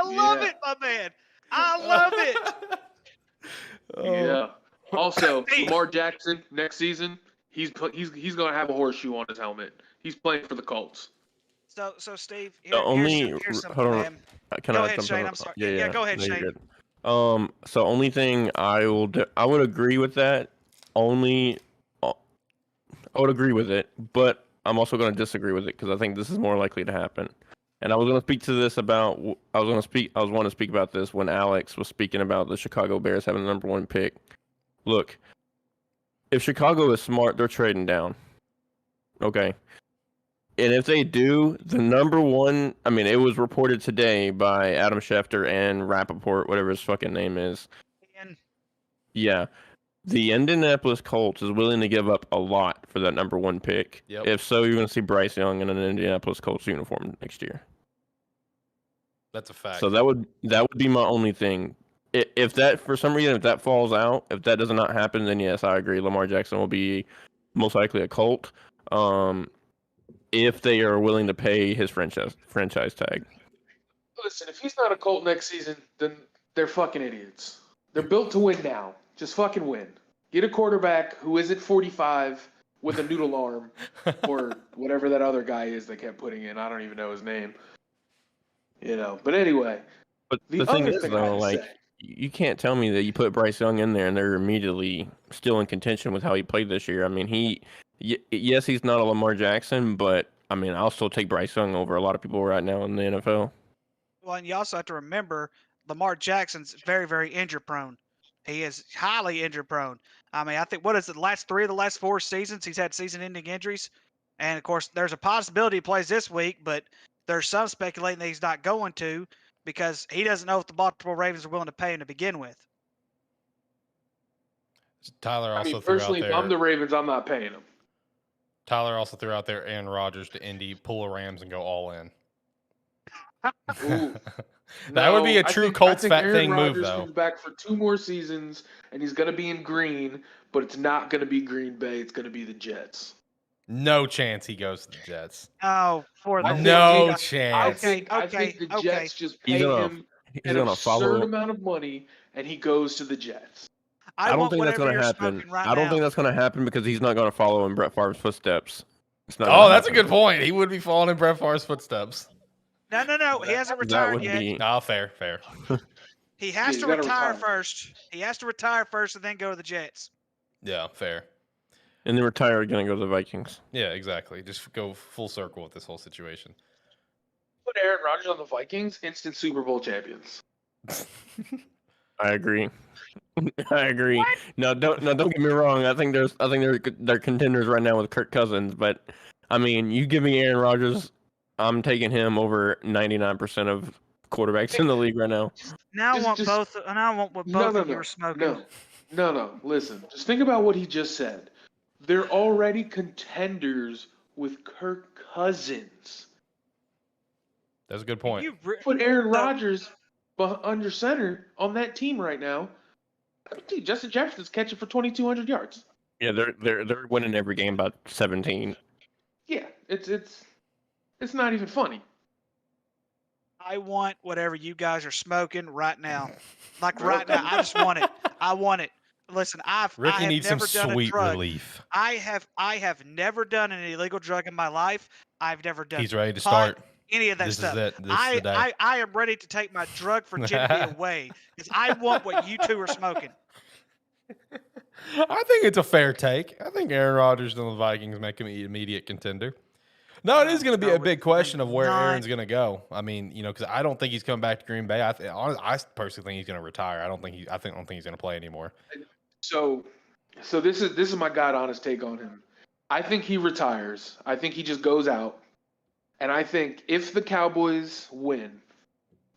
love it, my man. I love it. Yeah. Also, Lamar Jackson next season, he's going to have a horseshoe on his helmet. He's playing for the Colts. So Steve, here's something, hold on. man. Go ahead, Shane. I'm sorry. Yeah, go ahead, Shane. So only thing I would agree with that. I would agree with it, but I'm also going to disagree with it because I think this is more likely to happen. And I was going to speak to this about. I was wanting to speak about this when Alex was speaking about the Chicago Bears having the number 1 pick. Look, if Chicago is smart, they're trading down. Okay. And if they do, the number 1, I mean, it was reported today by Adam Schefter and Rappaport, whatever his fucking name is. Yeah. The Indianapolis Colts is willing to give up a lot for that number 1 pick. Yep. If so, you're going to see Bryce Young in an Indianapolis Colts uniform next year. That's a fact. So that would be my only thing. If that, for some reason, if that falls out, if that does not happen, then yes, I agree. Lamar Jackson will be most likely a Colt. If they are willing to pay his franchise tag. Listen, if he's not a Colt next season, then they're fucking idiots. They're built to win now. Just fucking win. Get a quarterback who isn't 45 with a noodle arm or whatever that other guy is they kept putting in. I don't even know his name. But anyway. But the thing is, though, like, you can't tell me that you put Bryce Young in there and they're immediately still in contention with how he played this year. I mean, yes, he's not a Lamar Jackson, but I mean, I'll still take Bryce Young over a lot of people right now in the NFL. Well, and you also have to remember Lamar Jackson's very, very injury prone. He is highly injury prone. I mean, I think, what is it, the last 3 of the last 4 seasons, he's had season-ending injuries. And, of course, there's a possibility he plays this week, but there's some speculating that he's not going to because he doesn't know if the Baltimore Ravens are willing to pay him to begin with. Tyler also personally, if I'm the Ravens, I'm not paying him. Tyler also threw out there Aaron Rodgers to Indy, pull a Rams, and go all in. Ooh. That would be a I true think Colts Aaron thing move, Rodgers though. comes back for 2 more seasons, and he's going to be in green, but it's not going to be Green Bay. It's going to be the Jets. No chance he goes to the Jets. Oh, for the No love. chance. I think the Jets just pay him an absurd amount of money, and he goes to the Jets. I don't want think that's whatever going to you're happen. smoking right I don't now. think that's going to happen because he's not going to follow in Brett Favre's footsteps. It's not Oh, gonna that's a happen. good point. He would be following in Brett Favre's footsteps. No. He hasn't That retired would yet. be. Oh, fair. He has you to gotta retire retire. first. He has to retire first and then go to the Jets. Yeah, fair. And then retire, going to go to the Vikings. Yeah, exactly. Just go full circle with this whole situation. Put Aaron Rodgers on the Vikings, instant Super Bowl champions. I agree. I agree. No, don't get me wrong. I think they're contenders right now with Kirk Cousins, but I mean, you give me Aaron Rodgers, I'm taking him over 99% of quarterbacks in the league right now. Now I want both. And I want what both of you are smoking. No. Listen, just think about what he just said. They're already contenders with Kirk Cousins. That's a good point. Put Aaron Rodgers under center on that team right now. Dude, Justin Jefferson's catching for 2,200 yards. Yeah, they're winning every game by 17. Yeah, it's not even funny. I want whatever you guys are smoking right now. Like right now, I just want it. I want it. Listen, Ricky I needs have some never done a sweet drug. relief. I have never done an illegal drug in my life. I've never done. He's ready to pot, start. Any of that This stuff. is it. This is the day. I am ready to take my drug virginity away because I want what you two are smoking. I think it's a fair take. I think Aaron Rodgers and the Vikings make him an immediate contender. No, it is going to be a big question of where Aaron's going to go. I mean, because I don't think he's coming back to Green Bay. I personally think he's going to retire. I don't think he's going to play anymore. So this is my God honest take on him. I think he retires. I think he just goes out. And I think if the Cowboys win,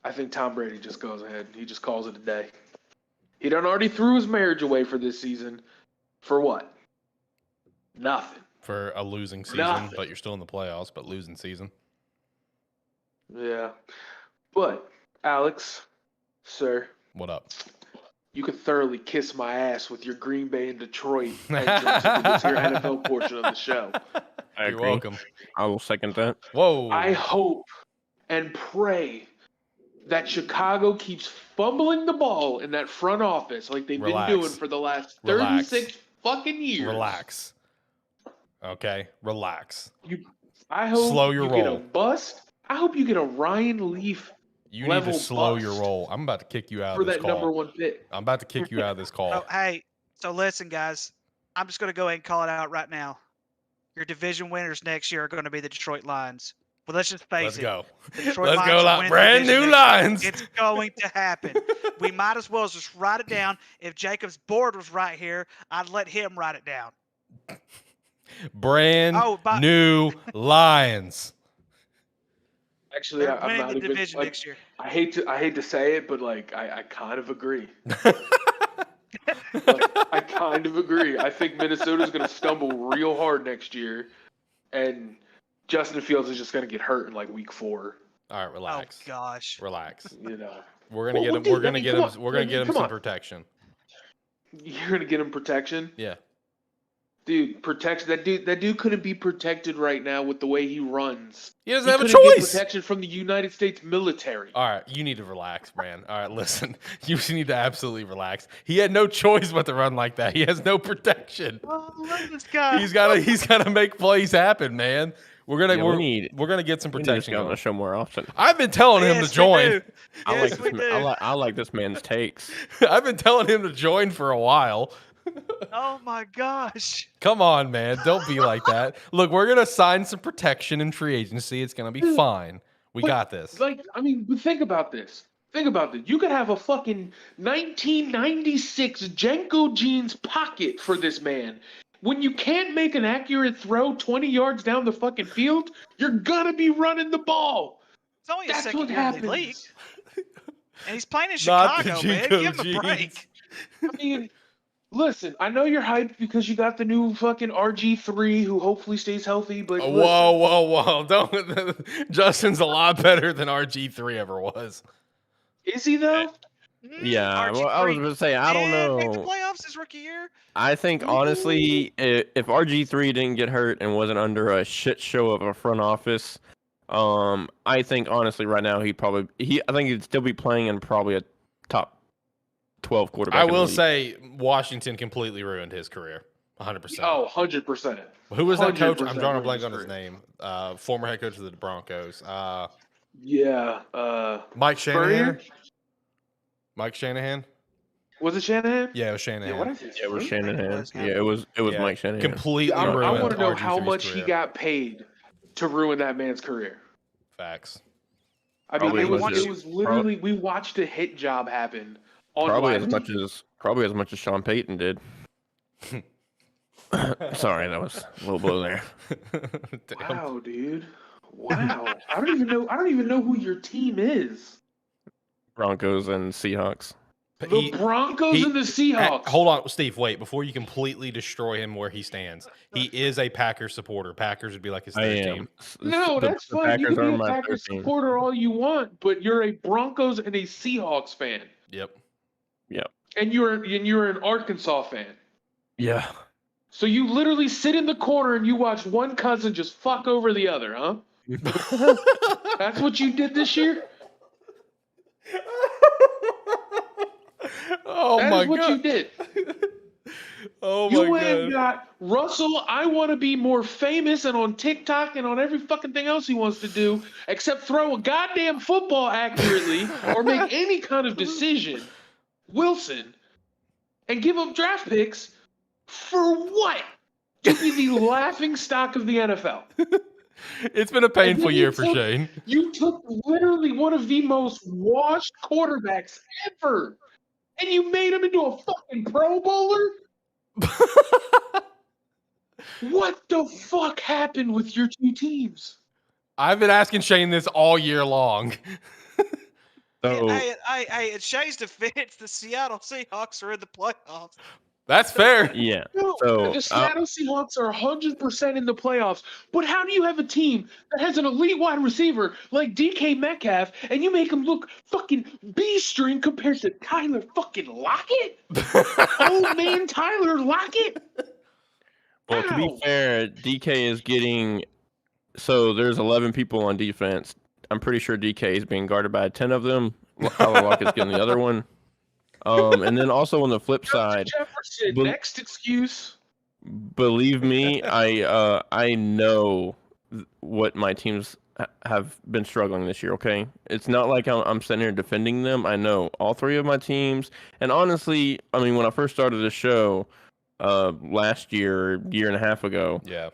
I think Tom Brady just goes ahead. He just calls it a day. He done already threw his marriage away for this season. For what? Nothing. For a losing season, but you're still in the playoffs, but losing season. Yeah. But, Alex, sir. What up? You could thoroughly kiss my ass with your Green Bay and Detroit entrance into this here NFL portion of the show. You're welcome. I will second that. Whoa. I hope and pray that Chicago keeps fumbling the ball in that front office like they've been doing for the last 36 fucking years. Relax. Okay, relax. I hope slow your you roll. Get a bust. I hope you get a Ryan Leaf. You need to slow your roll. I'm about to kick you out of this call. For that number 1 pick. I'm about to kick you out of this call. Oh, hey, so listen, guys. I'm just going to go ahead and call it out right now. Your division winners next year are going to be the Detroit Lions. Well, let's just face Let's go. Let's go. Brand new Lions. It's going to happen. We might as well just write it down. If Jacob's board was right here, I'd let him write it down. Brand new Lions. Actually, They're I'm winning not the even, division next year. I hate to say it, but I kind of agree. I kind of agree. I think Minnesota's going to stumble real hard next year, and Justin Fields is just going to get hurt in like week 4. All right, relax. Oh gosh. Relax. We're gonna get him. We're gonna get him. We're gonna get him some protection. You're gonna get him protection. Yeah. Dude, protection. That dude couldn't be protected right now with the way he runs. He doesn't have a couldn't choice. Get protection from the United States military. All right, you need to relax, Bran. All right, listen. You need to absolutely relax. He had no choice but to run like that. He has no protection. Oh, look at this guy. He's gotta make plays happen, man. We're gonna get some protection on the show more often. I've been telling him to join. I like this man's takes. I've been telling him to join for a while. Oh my gosh. Come on, man. Don't be like that. Look, we're going to sign some protection in free agency. It's going to be fine. We got this. Think about this. You could have a fucking 1996 Jenko jeans pocket for this man. When you can't make an accurate throw 20 yards down the fucking field, you're going to be running the ball. It's only That's a second what year in the happens. league. And he's playing in Chicago, man. Give him a break. I mean, Listen, I know you're hyped because you got the new fucking RG3 who hopefully stays healthy, but listen, Whoa! Don't. Justin's a lot better than RG3 ever was. is he though? Yeah, well, I was RG3 going to say, I don't make the know. playoffs his rookie year. I think, honestly, if RG3 didn't get hurt and wasn't under a shit show of a front office, I think, honestly, right now, I think he'd still be playing in probably a top 12 quarterback. I in the will league. say Washington completely ruined his career. 100%. Oh, 100%. Who was that coach? 100% I'm drawing a ruined blank his on his career. name. Former head coach of the Broncos. Yeah. Mike Shanahan. Spurrier? Mike Shanahan. Was it Shanahan? Yeah, it was Shanahan. Yeah, what is it? Yeah, it was Spurrier? Shanahan. Was, yeah. Yeah, it was Yeah, Mike Shanahan. Completely I ruined want to know how RG3's much he career. got paid to ruin that man's career. Facts. I mean, Probably it was literally we watched a hit job happen on Probably live as much as Sean Payton did. Sorry, that was a little blow there. Damn. Wow, dude. Wow. I don't even know who your team is. Broncos and Seahawks. The Broncos and the Seahawks. Hold on, Steve. Wait, before you completely destroy him where he stands, he is a Packers supporter. Packers would be like his third team. No, that's fine. You Packers can are be a my Packers 13. supporter all you want, but you're a Broncos and a Seahawks fan, Yep. and you're an Arkansas fan. Yeah. So you literally sit in the corner and you watch one cousin just fuck over the other, huh? That's what you did this year? Oh That my is what god. you did. Oh You my went and god. got Russell, I want to be more famous and on TikTok and on every fucking thing else he wants to do, except throw a goddamn football accurately or make any kind of decision, Wilson, and give up draft picks for what? To be the laughing stock of the NFL. It's been a painful then you year for took- Shane. You took literally one of the most washed quarterbacks ever, and you made him into a fucking Pro Bowler? What the fuck happened with your two teams? I've been asking Shane this all year long. So Hey, in Shay's defense, the Seattle Seahawks are in the playoffs. That's fair. yeah. No, So the Seattle Seahawks are 100% in the playoffs. But how do you have a team that has an elite wide receiver like DK Metcalf and you make him look fucking B-string compared to Tyler fucking Lockett? Old man Tyler Lockett? Well, to be Wow. fair, DK is getting. So there's 11 people on defense. I'm pretty sure DK is being guarded by 10 of them. Tyler Lockett's getting the other one. And then also on the flip side, Jefferson, bel- next excuse. believe me, I know what my teams have been struggling this year. Okay, it's not like I'm sitting here defending them. I know all three of my teams, and honestly, I mean, when I first started the show last year and a half ago, Yeah.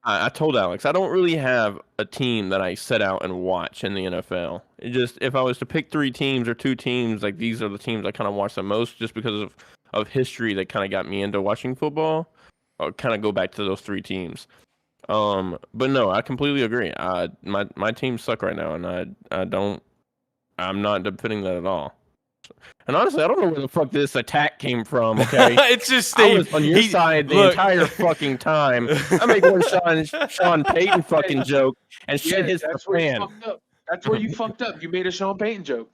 I told Alex I don't really have a team that I set out and watch in the NFL. It just, if I was to pick 3 teams or 2 teams, like these are the teams I kind of watch the most, just because of history that kind of got me into watching football. I'll kind of go back to those 3 teams. But no, I completely agree. My teams suck right now, and I'm not defending that at all. And honestly, I don't know where the fuck this attack came from. Okay, It's just I Steve. was on your side the entire fucking time. I make one Sean Payton fucking joke and shit hits the that's where you fan. fucked up. That's where you fucked up. You made a Sean Payton joke.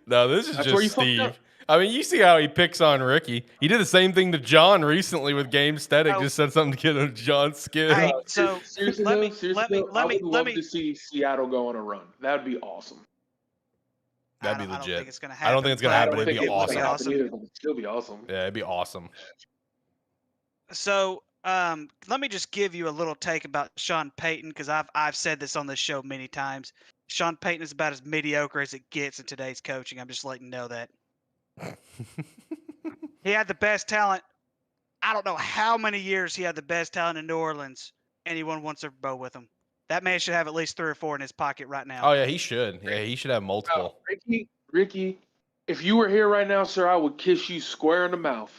No, this is That's where you just fucked Steve. up. I mean, you see how he picks on Ricky. He did the same thing to John recently with Gamestetic. Oh. Just said something to get on John's skin. Hey, so Seriously, let though, me I would love to see Seattle go on a run. That would be awesome. That'd be I don't legit. think it's gonna happen. I don't think it's gonna but happen. It'd be it would awesome. happen either, but it'd still be awesome. Yeah, it'd be awesome. So let me just give you a little take about Sean Payton, because I've said this on this show many times. Sean Payton is about as mediocre as it gets in today's coaching. I'm just letting you know that. He had the best talent. I don't know how many years he had the best talent in New Orleans, and he won one Super Bowl with them. That man should have at least 3 or 4 in his pocket right now. Oh yeah, he should. Yeah, he should have multiple. Ricky, if you were here right now, sir, I would kiss you square in the mouth.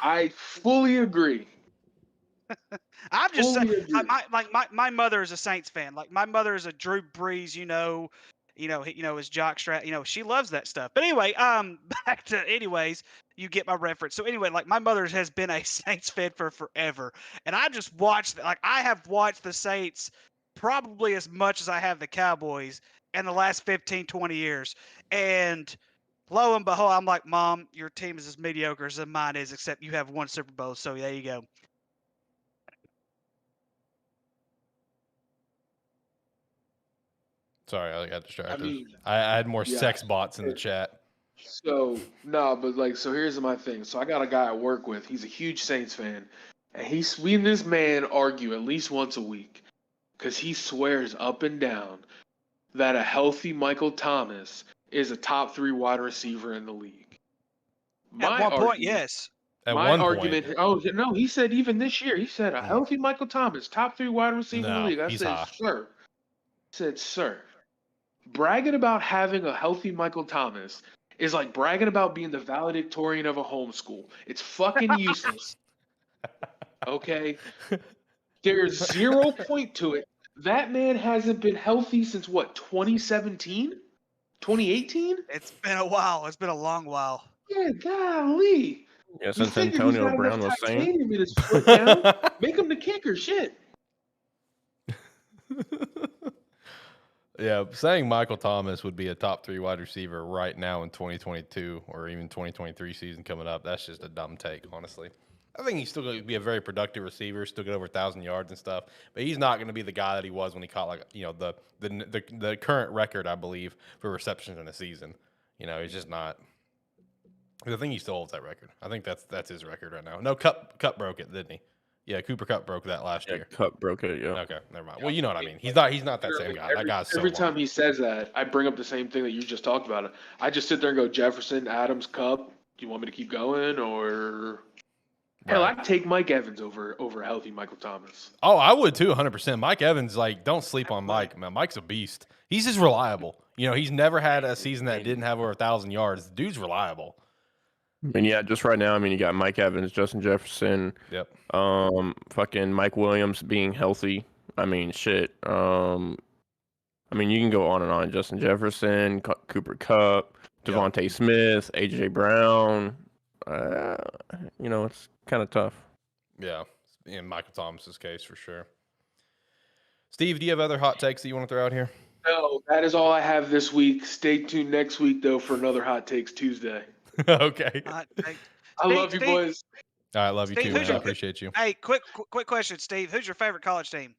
I fully agree. I'm just Fully saying, agree. my mother is a Saints fan. Like, my mother is a Drew Brees, his jock strap. She loves that stuff. But anyway, back to anyways, you get my reference. So anyway, like my mother has been a Saints fan for forever, and I just watched like I have watched the Saints probably as much as I have the Cowboys in the last 15, 20 years, and lo and behold, I'm like, Mom, your team is as mediocre as mine is, except you have one Super Bowl. So there you go. Sorry, I got distracted. I mean, I had more yeah. sex bots in the chat. So no, but like, so here's my thing. So I got a guy I work with. He's a huge Saints fan, and we and this man argue at least once a week, because he swears up and down that a healthy Michael Thomas is a top 3 wide receiver in the league. At one point, yes. At My one argument. point, Oh no, he said even this year. He said a healthy Michael Thomas, top 3 wide receiver in the No, league. I he's said, high. sir. I said, sir. Bragging about having a healthy Michael Thomas is like bragging about being the valedictorian of a homeschool. It's fucking useless. Okay? There's 0 point to it. That man hasn't been healthy since what, 2017? 2018? It's been a while. It's been a long while. Yeah, golly. Yeah, You since figure he's Antonio got Brown enough was saying. titanium in his foot now. Make him the kicker, shit. Yeah, saying Michael Thomas would be a top 3 wide receiver right now in 2022 or even 2023 season coming up, that's just a dumb take, honestly. I think he's still going to be a very productive receiver, still get over 1,000 yards and stuff, but he's not going to be the guy that he was when he caught the current record, I believe, for receptions in a season. He's just not. I think he still holds that record. I think that's his record right now. No, Cup broke it, didn't he? Yeah, Cooper Kupp broke that last year. Cup broke it, yeah. Okay, never mind. Well, you know what I mean. He's not that same guy. That guy's so every long. time he says that, I bring up the same thing that you just talked about. I just sit there and go, Jefferson, Adams, Kupp. Do you want me to keep going, or hell, Right. I'd take Mike Evans over a healthy Michael Thomas. Oh, I would too, 100%. Mike Evans, don't sleep on Mike, man. Mike's a beast. He's just reliable. He's never had a season that didn't have over 1,000 yards. The dude's reliable. And yeah, just right now, you got Mike Evans, Justin Jefferson, Yep. fucking Mike Williams being healthy. Shit. You can go on and on. Justin Jefferson, Cooper Kupp, Devontae Smith, AJ Brown. It's kind of tough. Yeah, in Michael Thomas's case for sure. Steve, do you have other hot takes that you want to throw out here? No, that is all I have this week. Stay tuned next week though for another Hot Takes Tuesday. Okay. I love you, boys. All right, love you Steve, too, who's man. I your- appreciate you. Hey, quick question, Steve. Who's your favorite college team?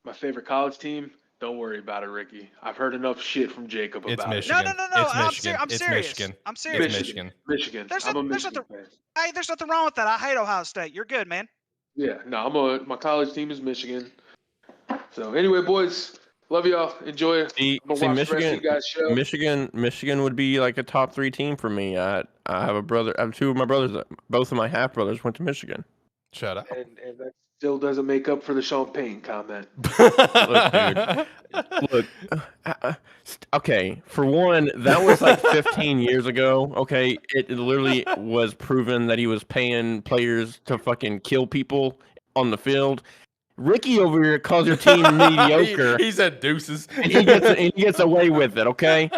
My favorite college team. Don't worry about it, Ricky. I've heard enough shit from Jacob It's about Michigan. No. It's I'm Michigan. I'm It's serious. Michigan. I'm It's serious. Michigan. Michigan. There's I'm a nothing- there's Michigan fan. Hey, there's nothing wrong with that. I hate Ohio State. You're good, man. Yeah, no, my college team is Michigan. So anyway, boys, love y'all. Enjoy it. See, I'm gonna watch Michigan, the rest of you guys' show. Michigan would be like a top 3 team for me. I have a brother. I have 2 of my brothers. Both of my half brothers went to Michigan. Shut up. And that still doesn't make up for the Sean Payne comment. Look, okay. For one, that was like 15 years ago. Okay, it literally was proven that he was paying players to fucking kill people on the field. Ricky over here calls your team mediocre. He said deuces. And he gets away with it, okay?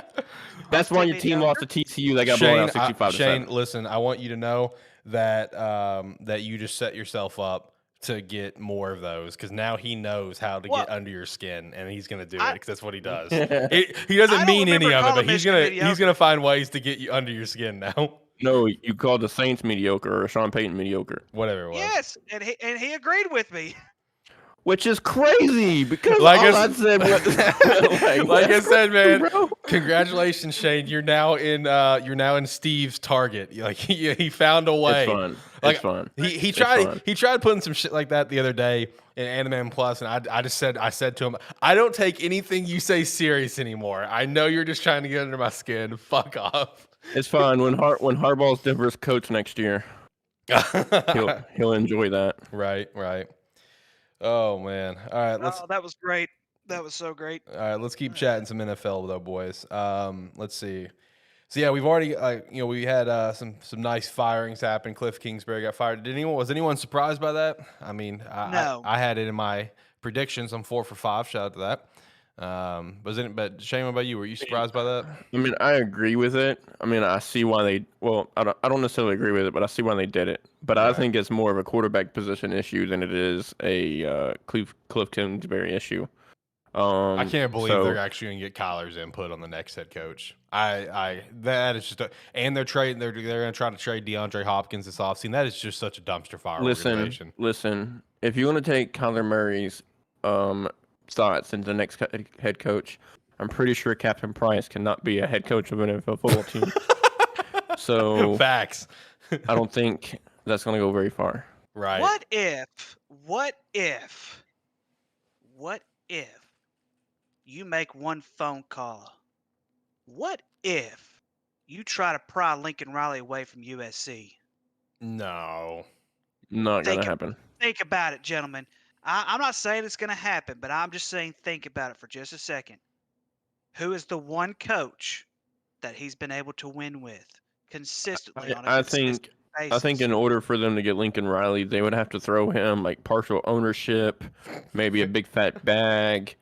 That's why your team lost to TCU. They got blown out 65 to 7. Shane, listen, I want you to know that that you just set yourself up to get more of those, because now he knows how to get under your skin, and he's going to do it because that's what he does. He doesn't mean any of it, but he's gonna find ways to get you under your skin now. No, you called the Saints mediocre or Sean Payton mediocre. Whatever it was. Yes, and he agreed with me. Which is crazy because Like all I I said was like I said, man. bro. Congratulations, Shane. You're now in Steve's target. Like he found a way. It's fun. Like, It's fun. He It's tried fun. he tried putting some shit like that the other day in AniMan Plus, and I said to him, I don't take anything you say serious anymore. I know you're just trying to get under my skin. Fuck off. It's fun when Harbaugh's Denver's coach next year. He'll enjoy that. Right. Oh man. All right, let's That was great. That was so great. All right, let's keep chatting some NFL though, boys. Let's see. So yeah, we've already we had some nice firings happen. Cliff Kingsbury got fired. Was anyone surprised by that? I mean, No. I had it in my predictions. I'm 4 for 5. Shout out to that. But Shane, what about you? Were you surprised by that? I mean, I agree with it. I mean, I see why they. Well, I don't necessarily agree with it, but I see why they did it. But I Right. think it's more of a quarterback position issue than it is a Cliff Kingsbury issue. I can't believe so, they're actually going to get Kyler's input on the next head coach. That is just, and they're trading. They're going to try to trade DeAndre Hopkins this offseason. That is just such a dumpster fire organization. Listen. If you want to take Kyler Murray's thoughts into the next head coach, I'm pretty sure Captain Price cannot be a head coach of an NFL football team. So Facts. I don't think that's going to go very far. Right. What if you make one phone call? What if you try to pry Lincoln Riley away from USC? No. Not going to happen. Think about it, gentlemen. I'm not saying it's going to happen, but I'm just saying think about it for just a second. Who is the one coach that he's been able to win with consistently on a consistent basis? I think in order for them to get Lincoln Riley, they would have to throw him like partial ownership, maybe a big fat bag,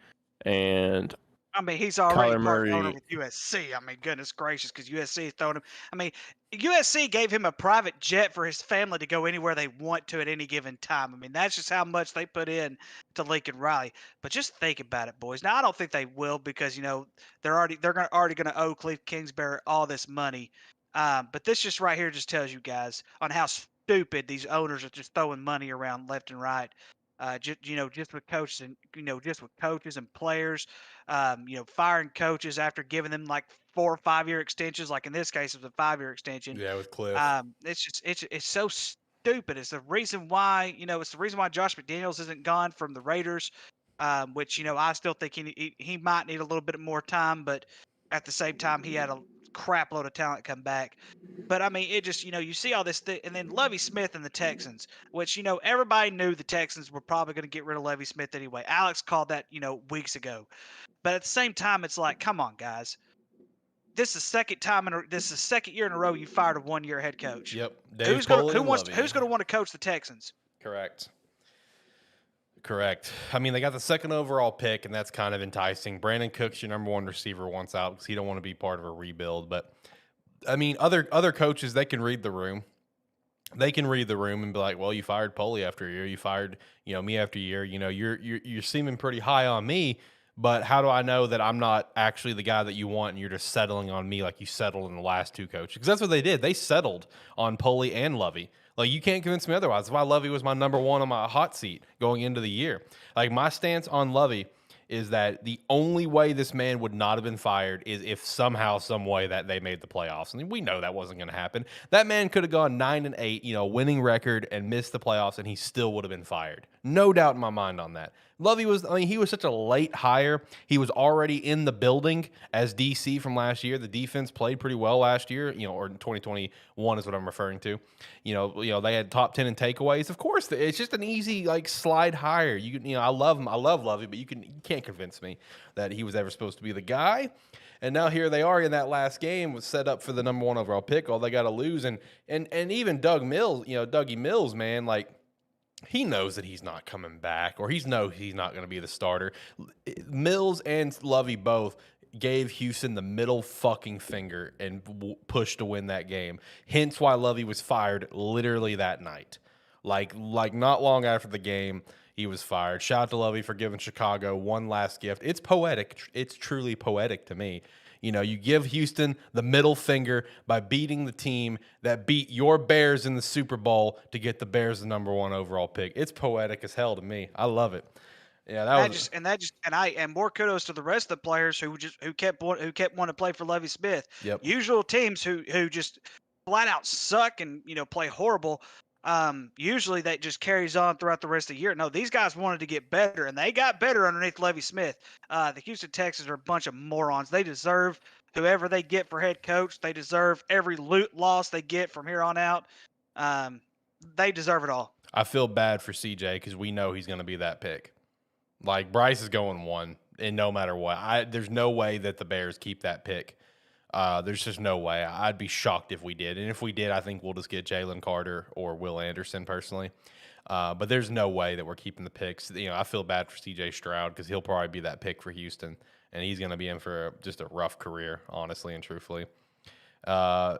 and I mean, he's already Kyler part owner Murray. with USC. I mean, goodness gracious, because USC is throwing him. I mean, USC gave him a private jet for his family to go anywhere they want to at any given time. I mean, that's just how much they put in to Lincoln Riley. But just think about it, boys. Now, I don't think they will because they're already going to owe Cliff Kingsbury all this money. But this just right here just tells you guys on how stupid these owners are just throwing money around left and right. Just with coaches and players, firing coaches after giving them like 4 or 5 year extensions. Like in this case, it was a 5-year extension. Yeah, with Cliff. It's so stupid. It's the reason why Josh McDaniels isn't gone from the Raiders. Which I still think he might need a little bit more time, but at the same time he had a crap load of talent come back. But I mean, it just you see all this and then Lovie Smith and the Texans, which everybody knew the Texans were probably going to get rid of Lovie Smith anyway. Alex called that weeks ago, but at the same time, it's like, come on, guys. This is the second year in a row you fired a 1-year head coach. Yep. Who's going to want to coach the Texans? Correct. I mean, they got the second overall pick, and that's kind of enticing. Brandon Cooks, your number 1 receiver, wants out because he don't want to be part of a rebuild. But I mean, other coaches, they can read the room. They can read the room and be like, well, you fired Poley after a year. You fired, me after a year. You're seeming pretty high on me, but how do I know that I'm not actually the guy that you want and you're just settling on me like you settled in the last 2 coaches? Because that's what they did. They settled on Poley and Lovie. Like, you can't convince me otherwise. That's why Lovie was my number 1 on my hot seat going into the year. Like, my stance on Lovie is that the only way this man would not have been fired is if somehow, some way that they made the playoffs. And we know that wasn't going to happen. That man could have gone 9-8, winning record and missed the playoffs, and he still would have been fired. No doubt in my mind on that. Lovie he was such a late hire. He was already in the building as DC from last year. The defense played pretty well last year, or in 2021 is what I'm referring to. They had top 10 in takeaways. Of course, it's just an easy slide hire. I love him. I love Lovie, but you can't convince me that he was ever supposed to be the guy. And now here they are in that last game, was set up for the number 1 overall pick. All they got to lose, and even Dougie Mills, man, he knows that he's not coming back, or he's not going to be the starter. Mills and Lovie both gave Houston the middle fucking finger and pushed to win that game. Hence why Lovie was fired literally that night. Like not long after the game, he was fired. Shout out to Lovie for giving Chicago one last gift. It's poetic. It's truly poetic to me. You give Houston the middle finger by beating the team that beat your Bears in the Super Bowl to get the Bears the number 1 overall pick. It's poetic as hell to me. I love it. Yeah, and more kudos to the rest of the players who kept wanting to play for Lovie Smith. Yep. Usual teams who just flat out suck and play horrible. Usually that just carries on throughout the rest of the year. No, these guys wanted to get better, and they got better underneath Lovie Smith. The Houston Texans are a bunch of morons. They deserve whoever they get for head coach. They deserve every loss they get from here on out. They deserve it all. I feel bad for CJ because we know he's going to be that pick. Like, Bryce is going 1, and no matter what, there's no way that the Bears keep that pick. There's just no way. I'd be shocked if we did. And if we did, I think we'll just get Jalen Carter or Will Anderson personally. But there's no way that we're keeping the picks. I feel bad for C.J. Stroud because he'll probably be that pick for Houston, and he's going to be in for just a rough career, honestly and truthfully. Tyler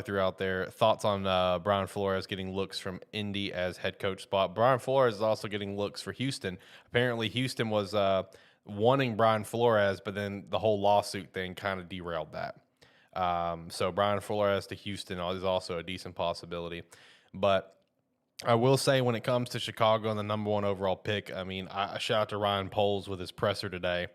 threw out there thoughts on Brian Flores getting looks from Indy as head coach spot. Brian Flores is also getting looks for Houston. Apparently, Houston was wanting Brian Flores, but then the whole lawsuit thing kind of derailed that. So Brian Flores to Houston is also a decent possibility. But I will say when it comes to Chicago and the number 1 overall pick, I mean, I shout out to Ryan Poles with his presser today.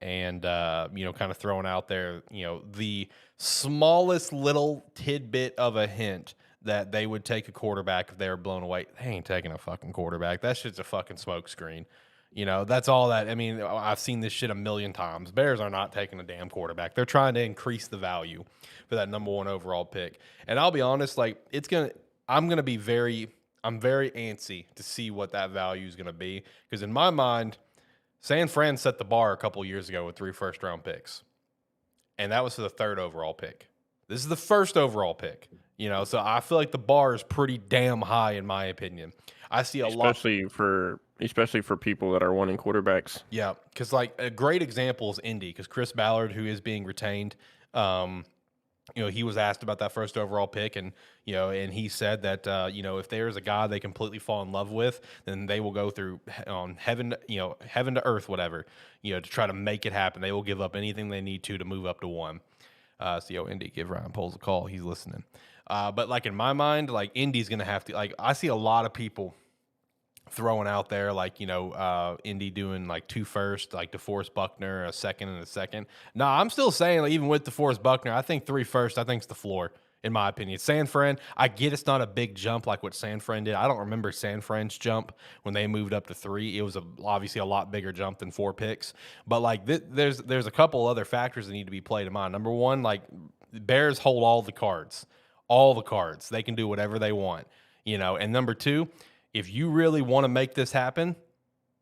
And, kind of throwing out there, the smallest little tidbit of a hint that they would take a quarterback if they were blown away. They ain't taking a fucking quarterback. That shit's a fucking smokescreen. That's all that. I mean, I've seen this shit a million times. Bears are not taking a damn quarterback. They're trying to increase the value for that number 1 overall pick. And I'll be honest, like, I'm very antsy to see what that value is going to be. Because in my mind, San Fran set the bar a couple years ago with 3 first-round picks, and that was for the 3rd overall pick. This is the 1st overall pick, so I feel like the bar is pretty damn high in my opinion. I see especially for people that are wanting quarterbacks. Yeah, because like a great example is Indy, because Chris Ballard, who is being retained, he was asked about that 1st overall pick, and and he said that if there's a guy they completely fall in love with, then they will go through on heaven to earth, whatever, to try to make it happen. They will give up anything they need to move up to 1. Indy, give Ryan Poles a call. He's listening. But like in my mind, like Indy's gonna have to. Like I see a lot of people throwing out there, like, Indy doing like 2 first, like DeForest Buckner, a 2nd and a 2nd. No, I'm still saying, like, even with DeForest Buckner, I think 3 first, I think it's the floor, in my opinion. San Fran, I get it's not a big jump like what San Fran did. I don't remember San Fran's jump when they moved up to 3. It was obviously a lot bigger jump than 4 picks. But like there's a couple other factors that need to be played in mind. Number 1, like Bears hold all the cards. All the cards. They can do whatever they want. And number 2, if you really want to make this happen,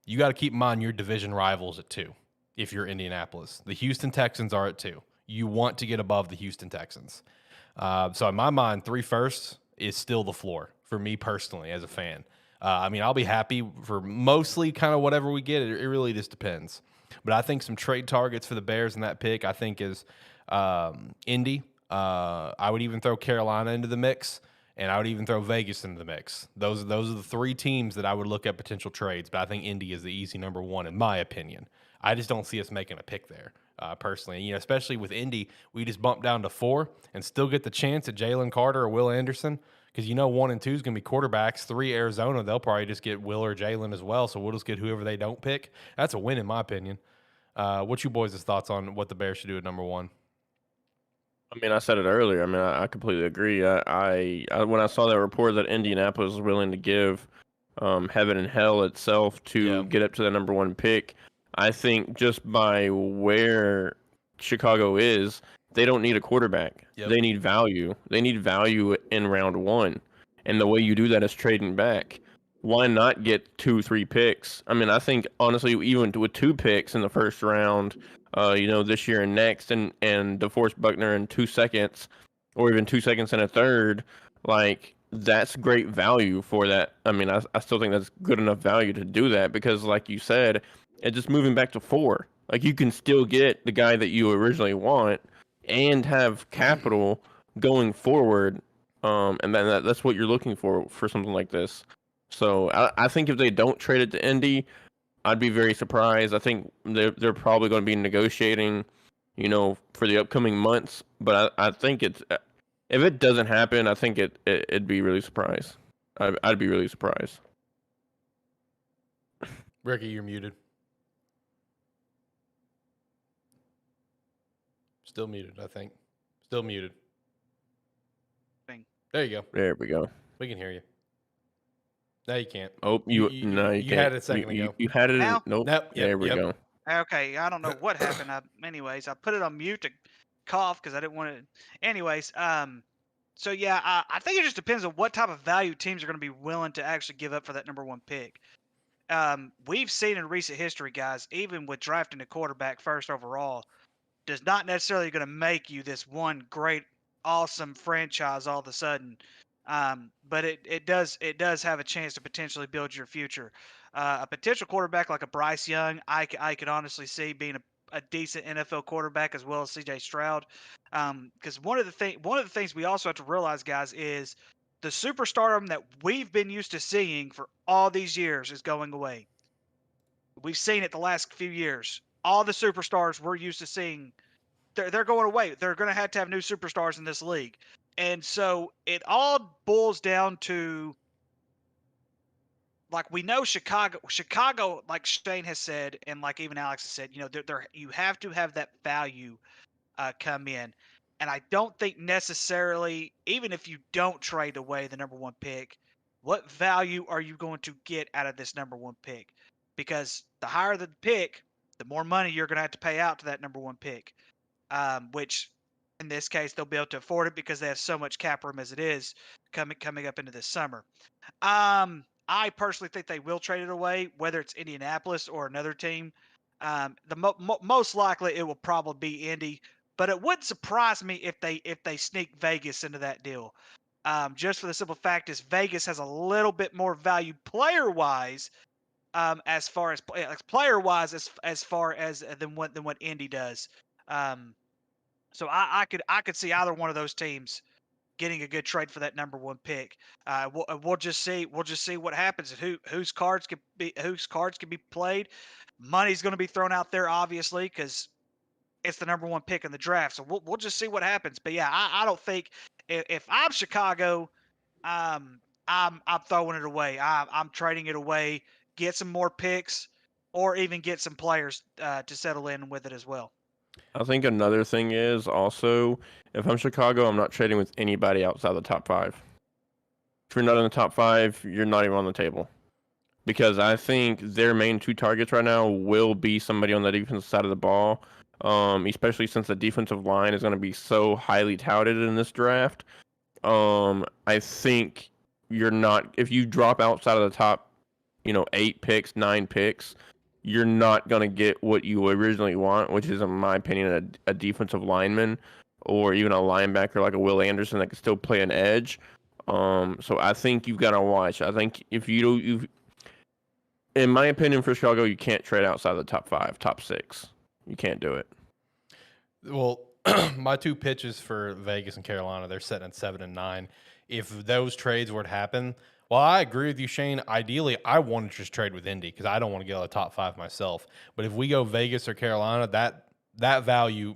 you got to keep in mind your division rivals at 2. If you're Indianapolis, the Houston Texans are at 2. You want to get above the Houston Texans. So in my mind, 3 firsts is still the floor for me personally as a fan. I mean, I'll be happy for mostly kind of whatever we get. It really just depends. But I think some trade targets for the Bears in that pick, I think, is Indy. I would even throw Carolina into the mix. And I would even throw Vegas into the mix. Those are the 3 teams that I would look at potential trades. But I think Indy is the easy number 1 in my opinion. I just don't see us making a pick there personally. Especially with Indy, we just bump down to 4 and still get the chance at Jalen Carter or Will Anderson. Because 1 and 2 is going to be quarterbacks. 3 Arizona, they'll probably just get Will or Jalen as well. So we'll just get whoever they don't pick. That's a win in my opinion. What's you boys' thoughts on what the Bears should do at number 1? I mean, I said it earlier. I mean, I completely agree. I when I saw that report that Indianapolis was willing to give heaven and hell itself to get up to the number 1 pick, I think just by where Chicago is, they don't need a quarterback. Yep. They need value. They need value in round 1. And the way you do that is trading back. Why not get 2-3 picks? I mean, I think, honestly, even with 2 picks in the first round, this year and next, and DeForest Buckner in 2 seconds, or even 2 seconds and a third, like, that's great value for that. I mean, I still think that's good enough value to do that because, like you said, it's just moving back to 4. Like, you can still get the guy that you originally want and have capital going forward, and then that's what you're looking for something like this. So I think if they don't trade it to Indy, I'd be very surprised. I think they're probably going to be negotiating, for the upcoming months. But I think if it doesn't happen, I think it'd be really surprised. I'd be really surprised. Ricky, you're muted. Still muted, I think. Still muted. There you go. There we go. We can hear you. No, you can't. Oh, you can't. Had it a second ago. You had it. Now? Nope. There we go. Okay, I don't know what happened. I put it on mute to cough because I didn't want to. Anyways, so yeah, I think it just depends on what type of value teams are going to be willing to actually give up for that number 1 pick. We've seen in recent history, guys, even with drafting a quarterback 1st overall, does not necessarily going to make you this one great, awesome franchise all of a sudden. But it does have a chance to potentially build your future. A potential quarterback like a Bryce Young, I could honestly see being a decent NFL quarterback as well as C.J. Stroud. Because one of the things we also have to realize, guys, is the superstardom that we've been used to seeing for all these years is going away. We've seen it the last few years. All the superstars we're used to seeing, they're going away. They're going to have new superstars in this league. And so it all boils down to, like, we know Chicago, like Shane has said, and like even Alex has said, you have to have that value come in. And I don't think necessarily, even if you don't trade away the number one pick, what value are you going to get out of this number one pick? Because the higher the pick, the more money you're going to have to pay out to that number one pick, which in this case, they'll be able to afford it because they have so much cap room as it is coming up into this summer. I personally think they will trade it away, whether it's Indianapolis or another team. Most likely it will probably be Indy, but it wouldn't surprise me if they sneak Vegas into that deal. Just for the simple fact is Vegas has a little bit more value player wise, as far as player wise as far as than what Indy does. So I could see either one of those teams getting a good trade for that number one pick. We'll just see what happens. Whose cards can be played. Money's going to be thrown out there, obviously, because it's the number one pick in the draft. So we'll just see what happens. But yeah, I don't think if I'm Chicago, I'm throwing it away. I'm trading it away. Get some more picks, or even get some players to settle in with it as well. I think another thing is also, if I'm Chicago, I'm not trading with anybody outside the top 5. If you're not in the top 5, you're not even on the table. Because I think their main 2 targets right now will be somebody on the defensive side of the ball, especially since the defensive line is going to be so highly touted in this draft. I think you're not, if you drop outside of the top, 8 picks, 9 picks, you're not going to get what you originally want, which is, in my opinion, a defensive lineman or even a linebacker like a Will Anderson that can still play an edge. So I think you've got to watch. I think if you in my opinion, for Chicago, you can't trade outside the top 5, top 6. You can't do it. Well, my 2 pitches for Vegas and Carolina, they're setting at 7 and 9. If those trades were to happen, well, I agree with you, Shane. Ideally, I want to just trade with Indy because I don't want to get out of the top 5 myself. But if we go Vegas or Carolina, that value,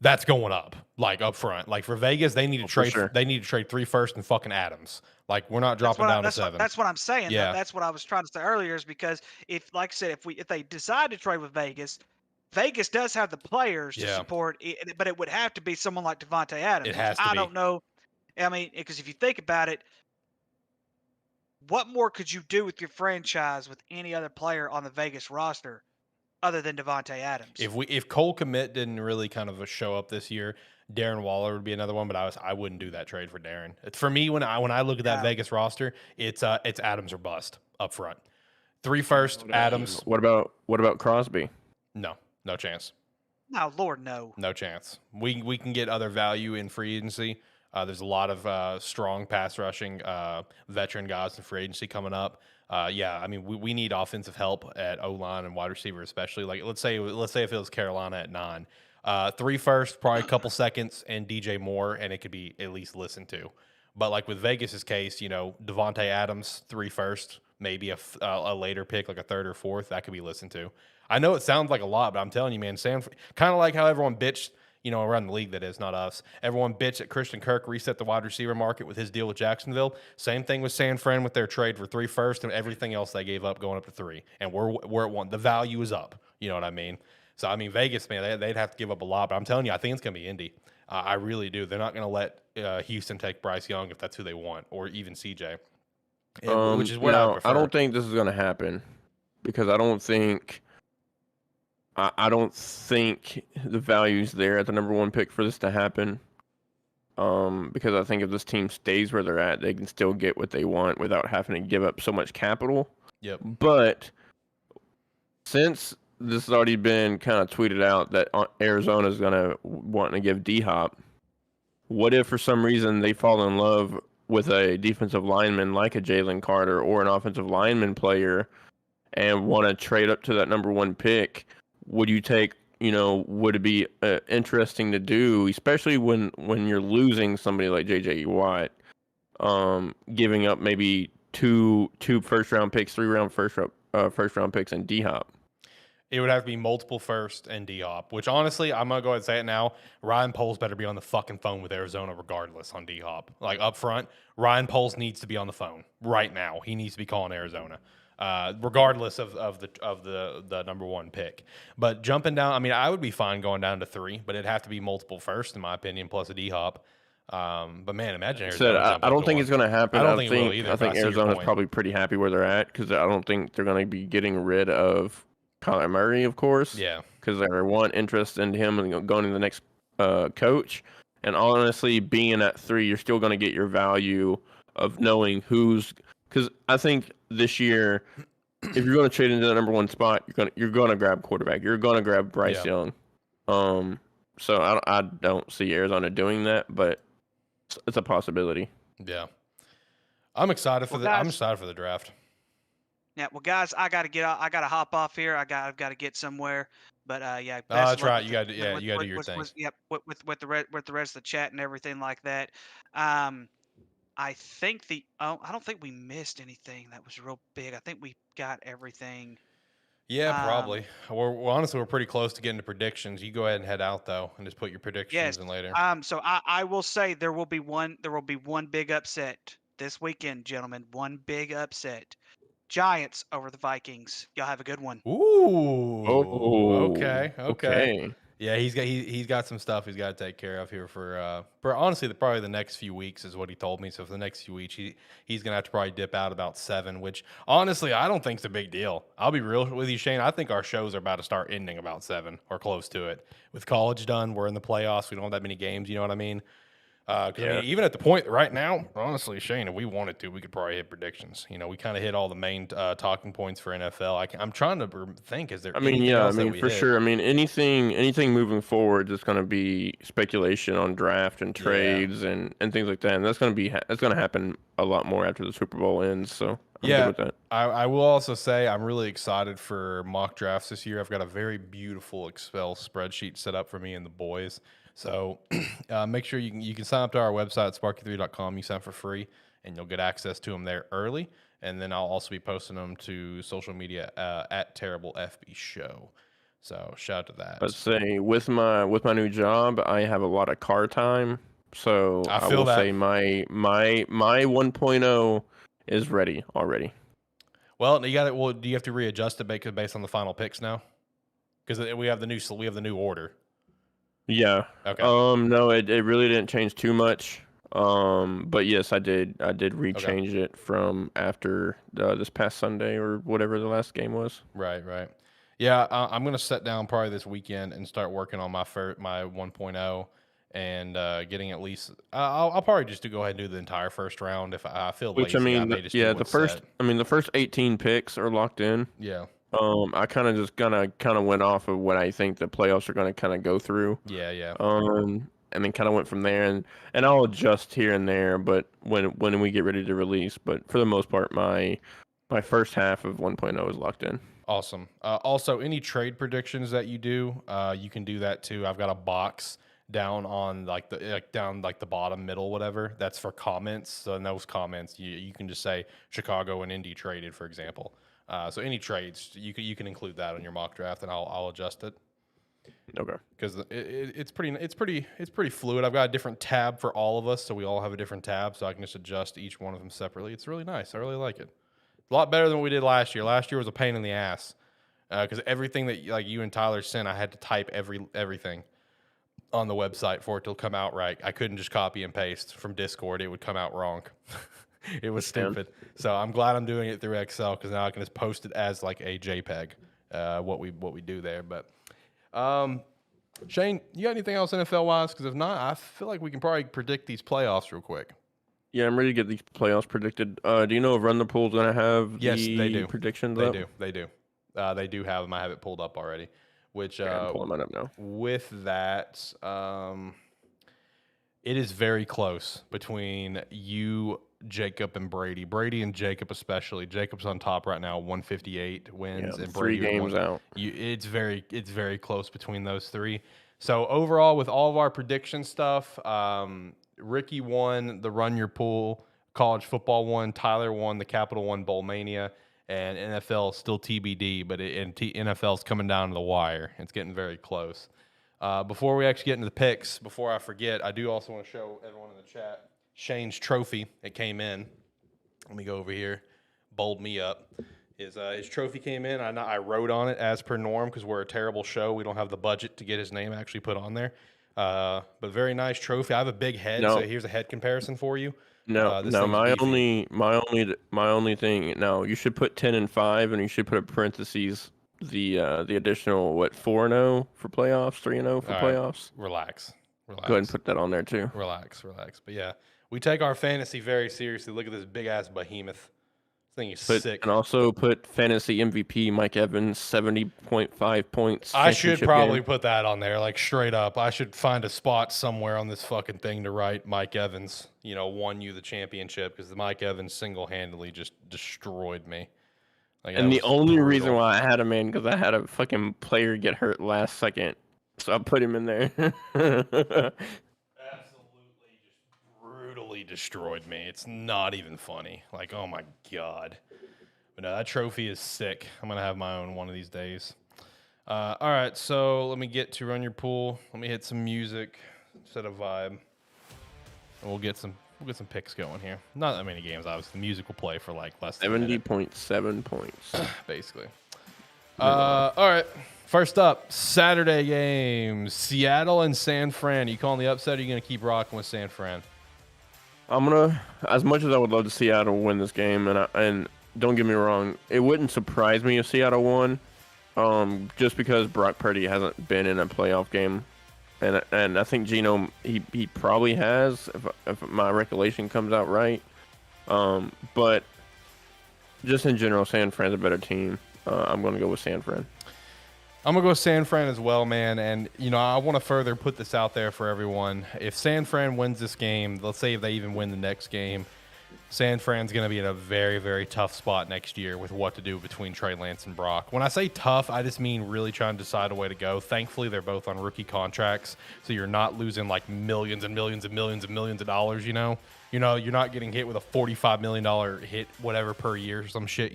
that's going up, like up front. Like for Vegas, they need to trade. Sure. They need to trade 3 firsts and fucking Adams. Like we're not dropping down to 7. That's what I'm saying. Yeah. That's what I was trying to say earlier. Is because if, like I said, if they decide to trade with Vegas, Vegas does have the players to support it, but it would have to be someone like Devontae Adams. It has to be. I don't know. I mean, because if you think about it, what more could you do with your franchise with any other player on the Vegas roster other than Devontae Adams? If Cole Kmet didn't really kind of show up this year, Darren Waller would be another one, but I wouldn't do that trade for Darren. For me, when I look at that Vegas roster, it's Adams or bust up front. 3 first, Adams. What about Crosby? No chance. No, Lord, no. No chance. We can get other value in free agency. There's a lot of strong pass rushing veteran guys in free agency coming up. I mean, we need offensive help at O-line and wide receiver, especially. Like let's say if it was Carolina at 9, 3 first, probably a couple seconds, and DJ Moore, and it could be at least listened to. But like with Vegas's case, Devontae Adams, 3 first, maybe a later pick, like a 3rd or 4th, that could be listened to. I know it sounds like a lot, but I'm telling you, man, kind of like how everyone bitched. Around the league, that is, not us. Everyone bitched at Christian Kirk reset the wide receiver market with his deal with Jacksonville. Same thing with San Fran with their trade for 3 first and everything else they gave up going up to 3. And we're at 1. The value is up. You know what I mean? So, I mean, Vegas, man, they'd have to give up a lot. But I'm telling you, I think it's going to be Indy. I really do. They're not going to let Houston take Bryce Young if that's who they want, or even CJ, which is what I prefer. I don't think this is going to happen because I don't think the value's there at the number 1 pick for this to happen. Because I think if this team stays where they're at, they can still get what they want without having to give up so much capital. Yep. But since this has already been kind of tweeted out that Arizona's going to want to give D-Hop, what if for some reason they fall in love with a defensive lineman like a Jalen Carter or an offensive lineman player and want to trade up to that number 1 pick, would you take, would it be interesting to do, especially when you're losing somebody like J.J. Watt, giving up maybe two first round picks, 3 round first round picks, and D-Hop? It would have to be multiple first and D-Hop, which honestly, I'm going to go ahead and say it now. Ryan Poles better be on the fucking phone with Arizona regardless on D-Hop. Like up front, Ryan Poles needs to be on the phone right now. He needs to be calling Arizona. Regardless of the number 1 pick. But jumping down, I mean, I would be fine going down to 3, but it'd have to be multiple first, in my opinion, plus a D-Hop. But man, imagine Arizona. I don't think it's going to happen. I don't think it will either. I think Arizona's probably pretty happy where they're at because I don't think they're going to be getting rid of Kyler Murray, of course. Yeah. Because they want interest in him and going to the next coach. And honestly, being at 3, you're still going to get your value of knowing who's. Because I think this year, if you're going to trade into the number 1 spot, you're going to grab quarterback. You're going to grab Bryce Young. So I don't see Arizona doing that, but it's a possibility. Yeah, I'm excited for I'm excited for the draft. Yeah, well, guys, I got to get out. I got to hop off here. I've got to get somewhere. But yeah, that's right. You got to do your thing. Yep, with the rest of the chat and everything like that. I think I don't think we missed anything that was real big. I think we got everything. Yeah, probably. We're honestly, we're pretty close to getting to predictions. You go ahead and head out though, and just put your predictions in later. So I will say there will be one big upset this weekend, gentlemen. One big upset. Giants over the Vikings. Y'all have a good one. Ooh. Oh. Okay. Yeah, he's got some stuff he's got to take care of here for honestly probably the next few weeks is what he told me. So for the next few weeks, he's gonna have to probably dip out about 7, which honestly I don't think is a big deal. I'll be real with you, Shane. I think our shows are about to start ending about 7 or close to it. With college done, we're in the playoffs. We don't have that many games. You know what I mean? I mean, even at the point right now, honestly, Shane, if we wanted to, we could probably hit predictions. We kind of hit all the main talking points for NFL. I'm trying to think. Is there? For sure. I mean, anything moving forward is going to be speculation on draft and trades and things like that. And that's going to happen a lot more after the Super Bowl ends. So I'm good with that. I will also say I'm really excited for mock drafts this year. I've got a very beautiful Excel spreadsheet set up for me and the boys. So make sure you can sign up to our website, sparky3.com. You sign up for free, and you'll get access to them there early. And then I'll also be posting them to social media at Terrible FB Show. So shout out to that. Let's say with my new job, I have a lot of car time. So I will say my 1.0 is ready already. Well, do you have to readjust it based on the final picks now? Because we have the new order. Yeah. Okay. No, it really didn't change too much. But yes, I did rechange it from after this past Sunday or whatever the last game was. Right. Yeah, I'm gonna sit down probably this weekend and start working on my 1.0 and getting at least. I'll probably just go ahead and do the entire first round if I feel lazy. The first 18 picks are locked in. Yeah. I kind of went off of what I think the playoffs are going to kind of go through. Yeah. And then kind of went from there, and I'll adjust here and there, but when we get ready to release. But for the most part, my first half of 1.0 is locked in. Awesome. Also, any trade predictions that you do, you can do that too. I've got a box down on the bottom middle, whatever. That's for comments. So in those comments, you can just say Chicago and Indy traded, for example. So any trades, you can include that on your mock draft, and I'll adjust it. Okay. Because it's pretty fluid. I've got a different tab for all of us, so we all have a different tab, so I can just adjust each one of them separately. It's really nice. I really like it. A lot better than what we did last year. Last year was a pain in the ass because everything that you and Tyler sent, I had to type everything on the website for it to come out right. I couldn't just copy and paste from Discord. It would come out wrong. It was stupid. So I'm glad I'm doing it through Excel because now I can just post it as like a JPEG, what we do there. But Shane, you got anything else NFL wise? Because if not, I feel like we can probably predict these playoffs real quick. Yeah, I'm ready to get these playoffs predicted. Do you know if Run the Pool's going to have they do. predictions They up? do. They do have them. I have it pulled up already. Which I'm pulling mine up now. with that, it is very close between you, Jacob, and Brady. Brady and Jacob especially. Jacob's on top right now, 158 wins, and 3 Brady games out. It's very close between those three. So overall, with all of our prediction stuff, Ricky won the Run Your Pool, college football won, Tyler won the Capital One Bowl Mania, and NFL still TBD, but NFL's coming down to the wire. It's getting very close. Before we actually get into the picks, before I forget, I do also want to show everyone in the chat Shane's trophy. It came in. Let me go over here. Bold me up. His trophy came in. I wrote on it as per norm because we're a terrible show. We don't have the budget to get his name actually put on there. But very nice trophy. I have a big head, so here's a head comparison for you. No, my only thing. No, you should put 10 and 5, and you should put in parentheses the additional 4-0 for playoffs, 3-0 for playoffs. Relax. Go ahead and put that on there too. Relax. But yeah, we take our fantasy very seriously. Look at this big ass behemoth. This thing is sick. And also put fantasy MVP Mike Evans 70.5 points. I should probably put that on there, like straight up. I should find a spot somewhere on this fucking thing to write Mike Evans, won you the championship, because Mike Evans single-handedly just destroyed me. And the only reason why I had him in, because I had a fucking player get hurt last second. So I put him in there. Absolutely just brutally destroyed me. It's not even funny. Like, oh my God. But no, that trophy is sick. I'm going to have my own one of these days. All right, so let me get to Run Your Pool. Let me hit some music, set a vibe. And we'll get some picks going here. Not that many games, obviously. The music will play for like less than 70.7 points. Basically. All right. First up, Saturday games. Seattle and San Fran. Are you calling the upset, or are you going to keep rocking with San Fran? I'm going to, as much as I would love to see Seattle win this game, and don't get me wrong, it wouldn't surprise me if Seattle won, just because Brock Purdy hasn't been in a playoff game. And I think Geno, he probably has, if my recollection comes out right. But just in general, San Fran's a better team. I'm going to go with San Fran. I'm going to go San Fran as well, man. And, I want to further put this out there for everyone. If San Fran wins this game, let's say if they even win the next game, San Fran's going to be in a very, very tough spot next year with what to do between Trey Lance and Brock. When I say tough, I just mean really trying to decide a way to go. Thankfully, they're both on rookie contracts, so you're not losing like millions and millions and millions and millions of dollars, you're not getting hit with a $45 million hit, whatever, per year or some shit,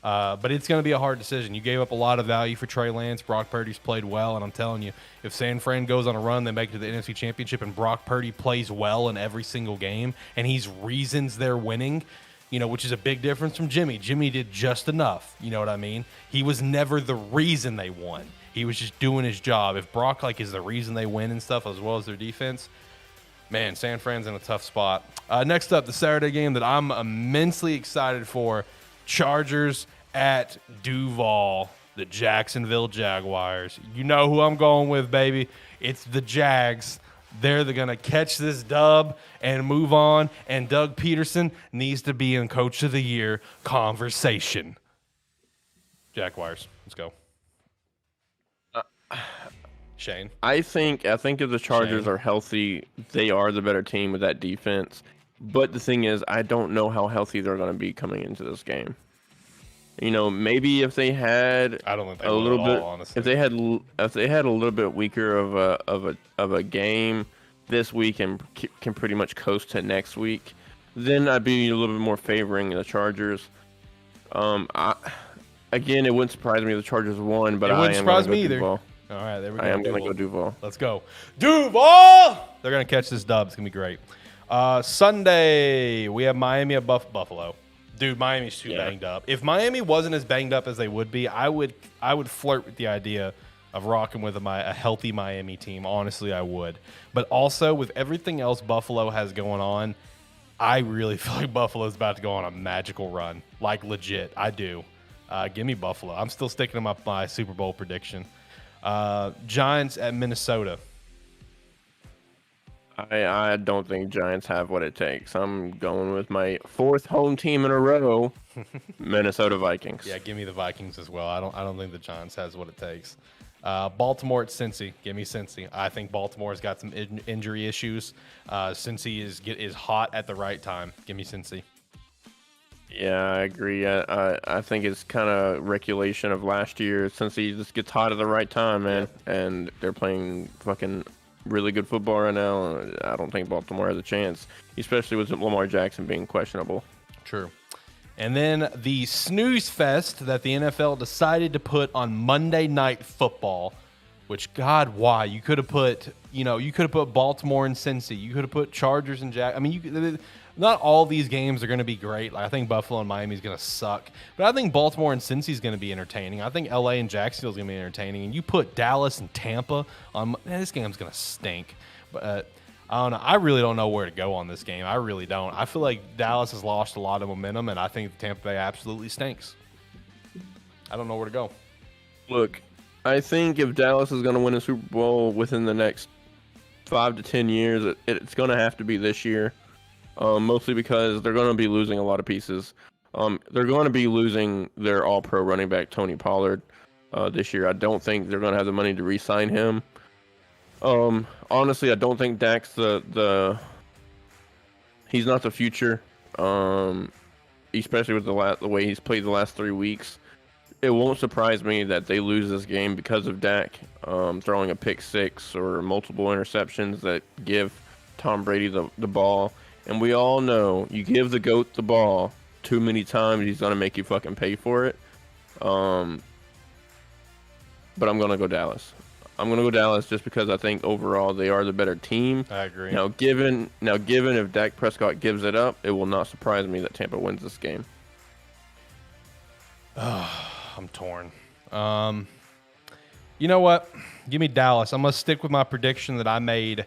But it's going to be a hard decision. You gave up a lot of value for Trey Lance. Brock Purdy's played well, and I'm telling you, if San Fran goes on a run, they make it to the NFC Championship, and Brock Purdy plays well in every single game, and he's reasons they're winning, which is a big difference from Jimmy. Jimmy did just enough, you know what I mean? He was never the reason they won. He was just doing his job. If Brock is the reason they win and stuff, as well as their defense, man, San Fran's in a tough spot. Next up, the Saturday game that I'm immensely excited for, Chargers at Duval, the Jacksonville Jaguars. You know who I'm going with, baby. It's the Jags. They're going to catch this dub and move on, and Doug Peterson needs to be in Coach of the Year conversation. Jaguars, let's go. Shane? I think if the Chargers are healthy, they are the better team with that defense. But the thing is, I don't know how healthy they're going to be coming into this game. Maybe if they had I don't think they a little bit, honestly. if they had a little bit weaker of a game this week and can pretty much coast to next week, then I'd be a little bit more favoring the Chargers. Again, it wouldn't surprise me if the Chargers won, but it wouldn't surprise me either. Duval. All right, there we go. I am going to go Duval. Let's go. Duval! They're going to catch this dub. It's going to be great. Sunday, we have Miami at Buffalo. Dude, Miami's too banged up. If Miami wasn't as banged up as they would be, I would flirt with the idea of rocking with a healthy Miami team. Honestly, I would. But also, with everything else Buffalo has going on, I really feel like Buffalo's about to go on a magical run. Like, legit. I do. Give me Buffalo. I'm still sticking them up my Super Bowl prediction. Giants at Minnesota. I don't think Giants have what it takes. I'm going with my fourth home team in a row, Minnesota Vikings. Yeah, give me the Vikings as well. I don't think the Giants has what it takes. Baltimore at Cincy. Give me Cincy. I think Baltimore's got some injury issues. Cincy is hot at the right time. Give me Cincy. Yeah, I agree. I think it's kind of reculation of last year. Cincy just gets hot at the right time, man. Yeah. And they're playing fucking really good football right now. I don't think Baltimore has a chance, especially with Lamar Jackson being questionable. True. And then the snooze fest that the NFL decided to put on Monday Night Football, which, God, why? You could have put, Baltimore and Cincy. You could have put Chargers and Jack. I mean, not all these games are going to be great. Like, I think Buffalo and Miami is going to suck. But I think Baltimore and Cincy is going to be entertaining. I think LA and Jacksonville is going to be entertaining. And you put Dallas and Tampa on, this game's going to stink. But I don't know. I really don't know where to go on this game. I really don't. I feel like Dallas has lost a lot of momentum, and I think Tampa Bay absolutely stinks. I don't know where to go. Look, I think if Dallas is going to win a Super Bowl within the next 5 to 10 years, it's going to have to be this year. Mostly because they're going to be losing a lot of pieces. They're going to be losing their all-pro running back, Tony Pollard, this year. I don't think they're going to have the money to re-sign him. Honestly, I don't think Dak's he's not the future. Especially with the way he's played the last 3 weeks. It won't surprise me that they lose this game because of Dak throwing a pick six or multiple interceptions that give Tom Brady the ball. And we all know you give the GOAT the ball too many times, he's going to make you fucking pay for it. But I'm going to go Dallas. I'm going to go Dallas just because I think overall they are the better team. I agree. Now, given if Dak Prescott gives it up, it will not surprise me that Tampa wins this game. I'm torn. You know what? Give me Dallas. I'm going to stick with my prediction that I made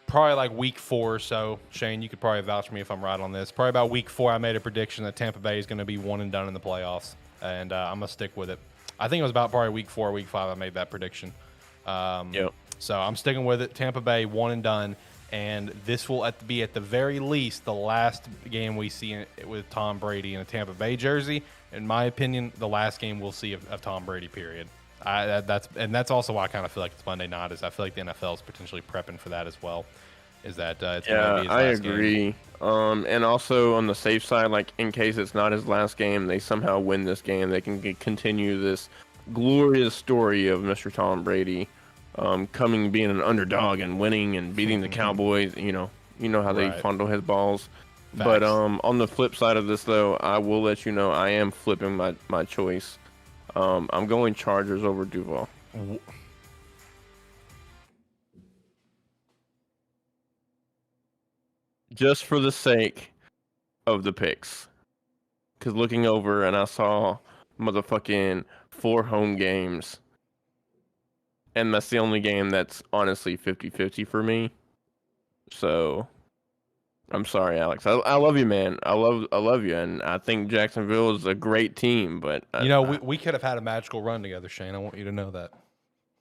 probably like week 4 or so. Shane, you could probably vouch for me if I'm right on this. Probably about week 4, I made a prediction that Tampa Bay is going to be one and done in the playoffs, and I'm going to stick with it. I think it was about probably week 4 or week 5 I made that prediction. Yep. So I'm sticking with it. Tampa Bay, one and done, and this will be at the very least the last game we see with Tom Brady in a Tampa Bay jersey. In my opinion, the last game we'll see of Tom Brady, period. That's also why I kind of feel like it's Monday night. Is I feel like the NFL is potentially prepping for that as well. Is that it's going to be his last agree. Game. And also on the safe side, like in case it's not his last game, they somehow win this game, they can continue this glorious story of Mr. Tom Brady, being an underdog and winning and beating the Cowboys. You know how they fondle his balls. Facts. But on the flip side of this, though, I will let you know I am flipping my choice. I'm going Chargers over Duval. Just for the sake of the picks. Because looking over and I saw motherfucking 4 home games. And that's the only game that's honestly 50-50 for me. So, I'm sorry, Alex. I love you, man. I love you. And I think Jacksonville is a great team. But we could have had a magical run together, Shane. I want you to know that.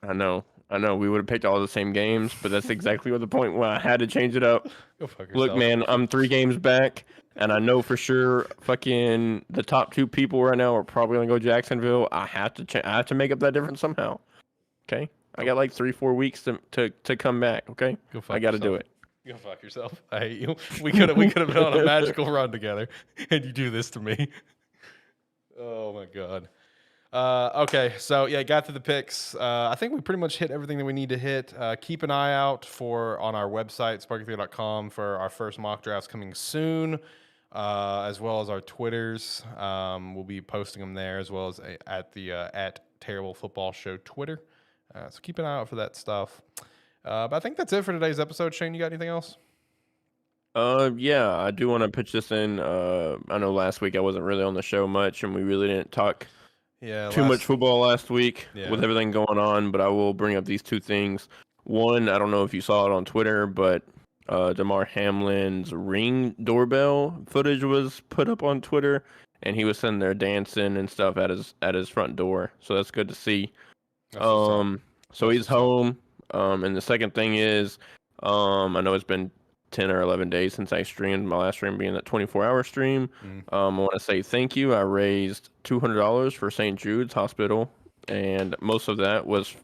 I know. We would have picked all the same games, but that's exactly what the point was. I had to change it up. Go fuck yourself. Look, man, I'm 3 games back, and I know for sure fucking the top 2 people right now are probably going to go Jacksonville. I have to make up that difference somehow. Okay? I got like 3-4 weeks to come back, okay? I got to do it. Go fuck yourself. I hate you. We could have been on a magical run together, and you do this to me. Oh, my God. Okay, so yeah, got through the picks. I think we pretty much hit everything that we need to hit. Keep an eye out on our website, sparkytheater.com, for our first mock drafts coming soon, as well as our Twitters. We'll be posting them there, as well as at Terrible Football Show Twitter. So keep an eye out for that stuff. But I think that's it for today's episode. Shane, you got anything else? Yeah, I do want to pitch this in. I know last week I wasn't really on the show much, and we really didn't talk too much football last week with everything going on, but I will bring up these 2 things. One, I don't know if you saw it on Twitter, but Damar Hamlin's Ring doorbell footage was put up on Twitter, and he was sitting there dancing and stuff at his front door. So that's good to see. So he's home. And the second thing is, I know it's been 10 or 11 days since I streamed, my last stream being that 24-hour stream. I want to say thank you. I raised $200 for St. Jude's Hospital and most of that was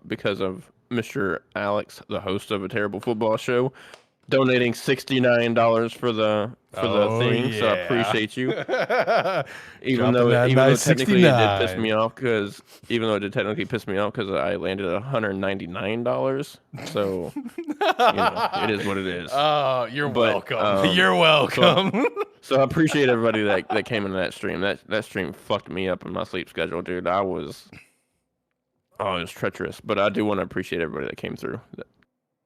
because of Mr. Alex, the host of A Terrible Football Show, donating $69 for the thing. So I appreciate you. Even though technically it did piss me off because I landed at $199. So it is what it is. Oh, you're welcome. You're welcome. So I appreciate everybody that came into that stream. That stream fucked me up in my sleep schedule, dude. It was treacherous. But I do want to appreciate everybody that came through.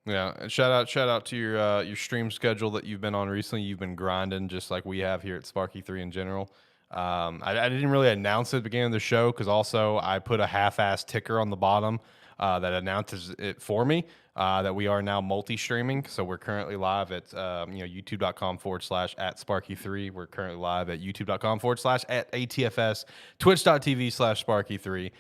Yeah, and shout out to your stream schedule that you've been on recently. You've been grinding just like we have here at Sparky 3 in general. I didn't really announce it at the beginning of the show because also I put a half-ass ticker on the bottom that announces it for me that we are now multi-streaming. So we're currently live at youtube.com/@Sparky3. We're currently live at youtube.com/@ATFS, twitch.tv/Sparky3,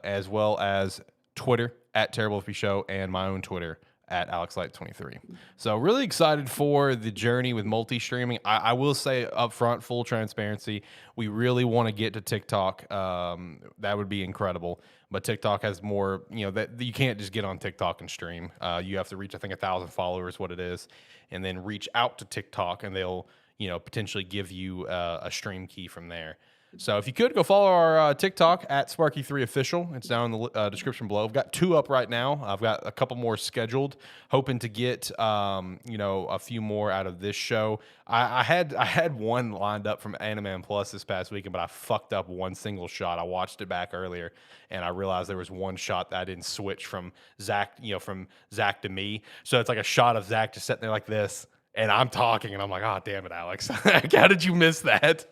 as well as Twitter @TerribleFB and my own Twitter @AlexLight23. So really excited for the journey with multi-streaming. I will say up front, full transparency, we really want to get to TikTok. That would be incredible. But TikTok has more, that you can't just get on TikTok and stream. You have to reach, I think, 1,000 followers, what it is, and then reach out to TikTok, and they'll, potentially give you a stream key from there. So if you could, go follow our TikTok @Sparky3Official. It's down in the description below. I've got 2 up right now. I've got a couple more scheduled. Hoping to get a few more out of this show. I had one lined up from AniMan Plus this past weekend, but I fucked up one single shot. I watched it back earlier, and I realized there was one shot that I didn't switch from Zach, from Zach to me. So it's like a shot of Zach just sitting there like this. And I'm talking, and I'm like, oh, damn it, Alex. How did you miss that?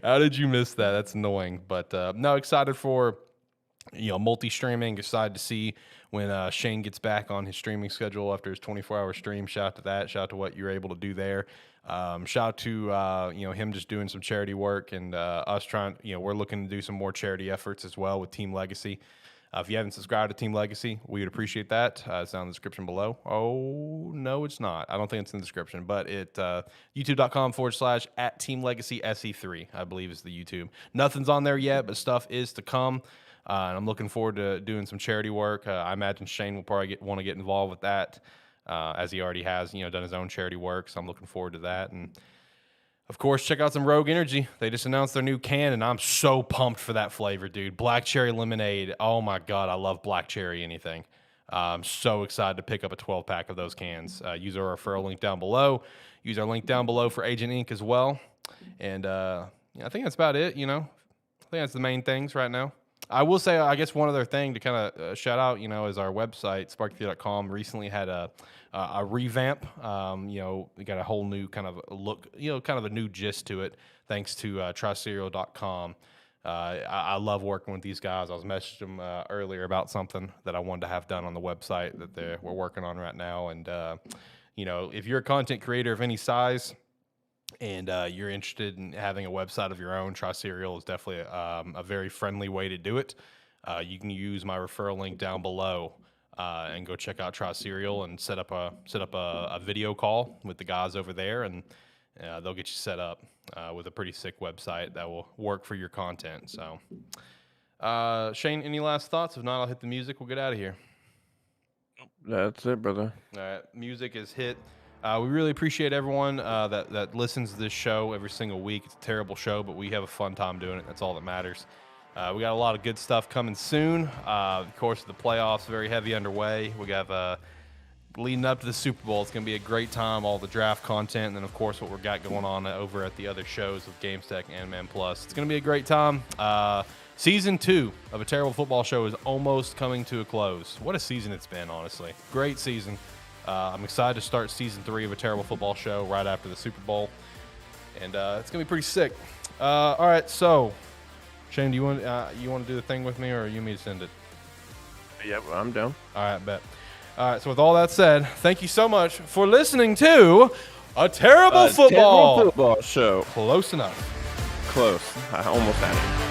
How did you miss that? That's annoying. But, no, excited for, multi-streaming. Excited to see when Shane gets back on his streaming schedule after his 24-hour stream. Shout out to that. Shout out to what you're able to do there. Shout out to, him just doing some charity work and us trying, we're looking to do some more charity efforts as well with Team Legacy. If you haven't subscribed to Team Legacy, we would appreciate that. It's down in the description below. Oh, no, it's not. I don't think it's in the description, but it youtube.com/@TeamLegacySE3, I believe is the YouTube. Nothing's on there yet, but stuff is to come. And I'm looking forward to doing some charity work. I imagine Shane will probably want to get involved with that, as he already has, done his own charity work. So I'm looking forward to that. And of course, check out some Rogue Energy. They just announced their new can, and I'm so pumped for that flavor, dude. Black cherry lemonade. Oh, my God. I love black cherry anything. I'm so excited to pick up a 12-pack of those cans. Use our referral link down below. Use our link down below for Agent Inc. as well. And I think that's about it, I think that's the main things right now. I will say, I guess one other thing to kind of shout out, is our website, sparky3.com, recently had a revamp. We got a whole new kind of look, kind of a new gist to it, thanks to triserial.com. I love working with these guys. I was messaging them earlier about something that I wanted to have done on the website that we're working on right now. And, if you're a content creator of any size, and you're interested in having a website of your own, Triserial is definitely a very friendly way to do it. You can use my referral link down below and go check out Triserial and set up a video call with the guys over there, and they'll get you set up with a pretty sick website that will work for your content. So, Shane, any last thoughts? If not, I'll hit the music. We'll get out of here. That's it, brother. All right, music is hit. We really appreciate everyone that listens to this show every single week. It's a terrible show, but we have a fun time doing it. That's all that matters. We got a lot of good stuff coming soon. Of course, the playoffs very heavy underway. We got leading up to the Super Bowl. It's going to be a great time. All the draft content, and then of course what we've got going on over at the other shows with Gamesthetic and AniMan Plus. It's going to be a great time. Season 2 of A Terrible Football Show is almost coming to a close. What a season it's been, honestly. Great season. I'm excited to start Season 3 of A Terrible Football Show right after the Super Bowl. And it's going to be pretty sick. All right, so, Shane, do you want to do the thing with me, or you want me to send it? Yep, I'm down. All right, bet. All right, so with all that said, thank you so much for listening to A Terrible Football Show. Close enough. Close. I almost had it.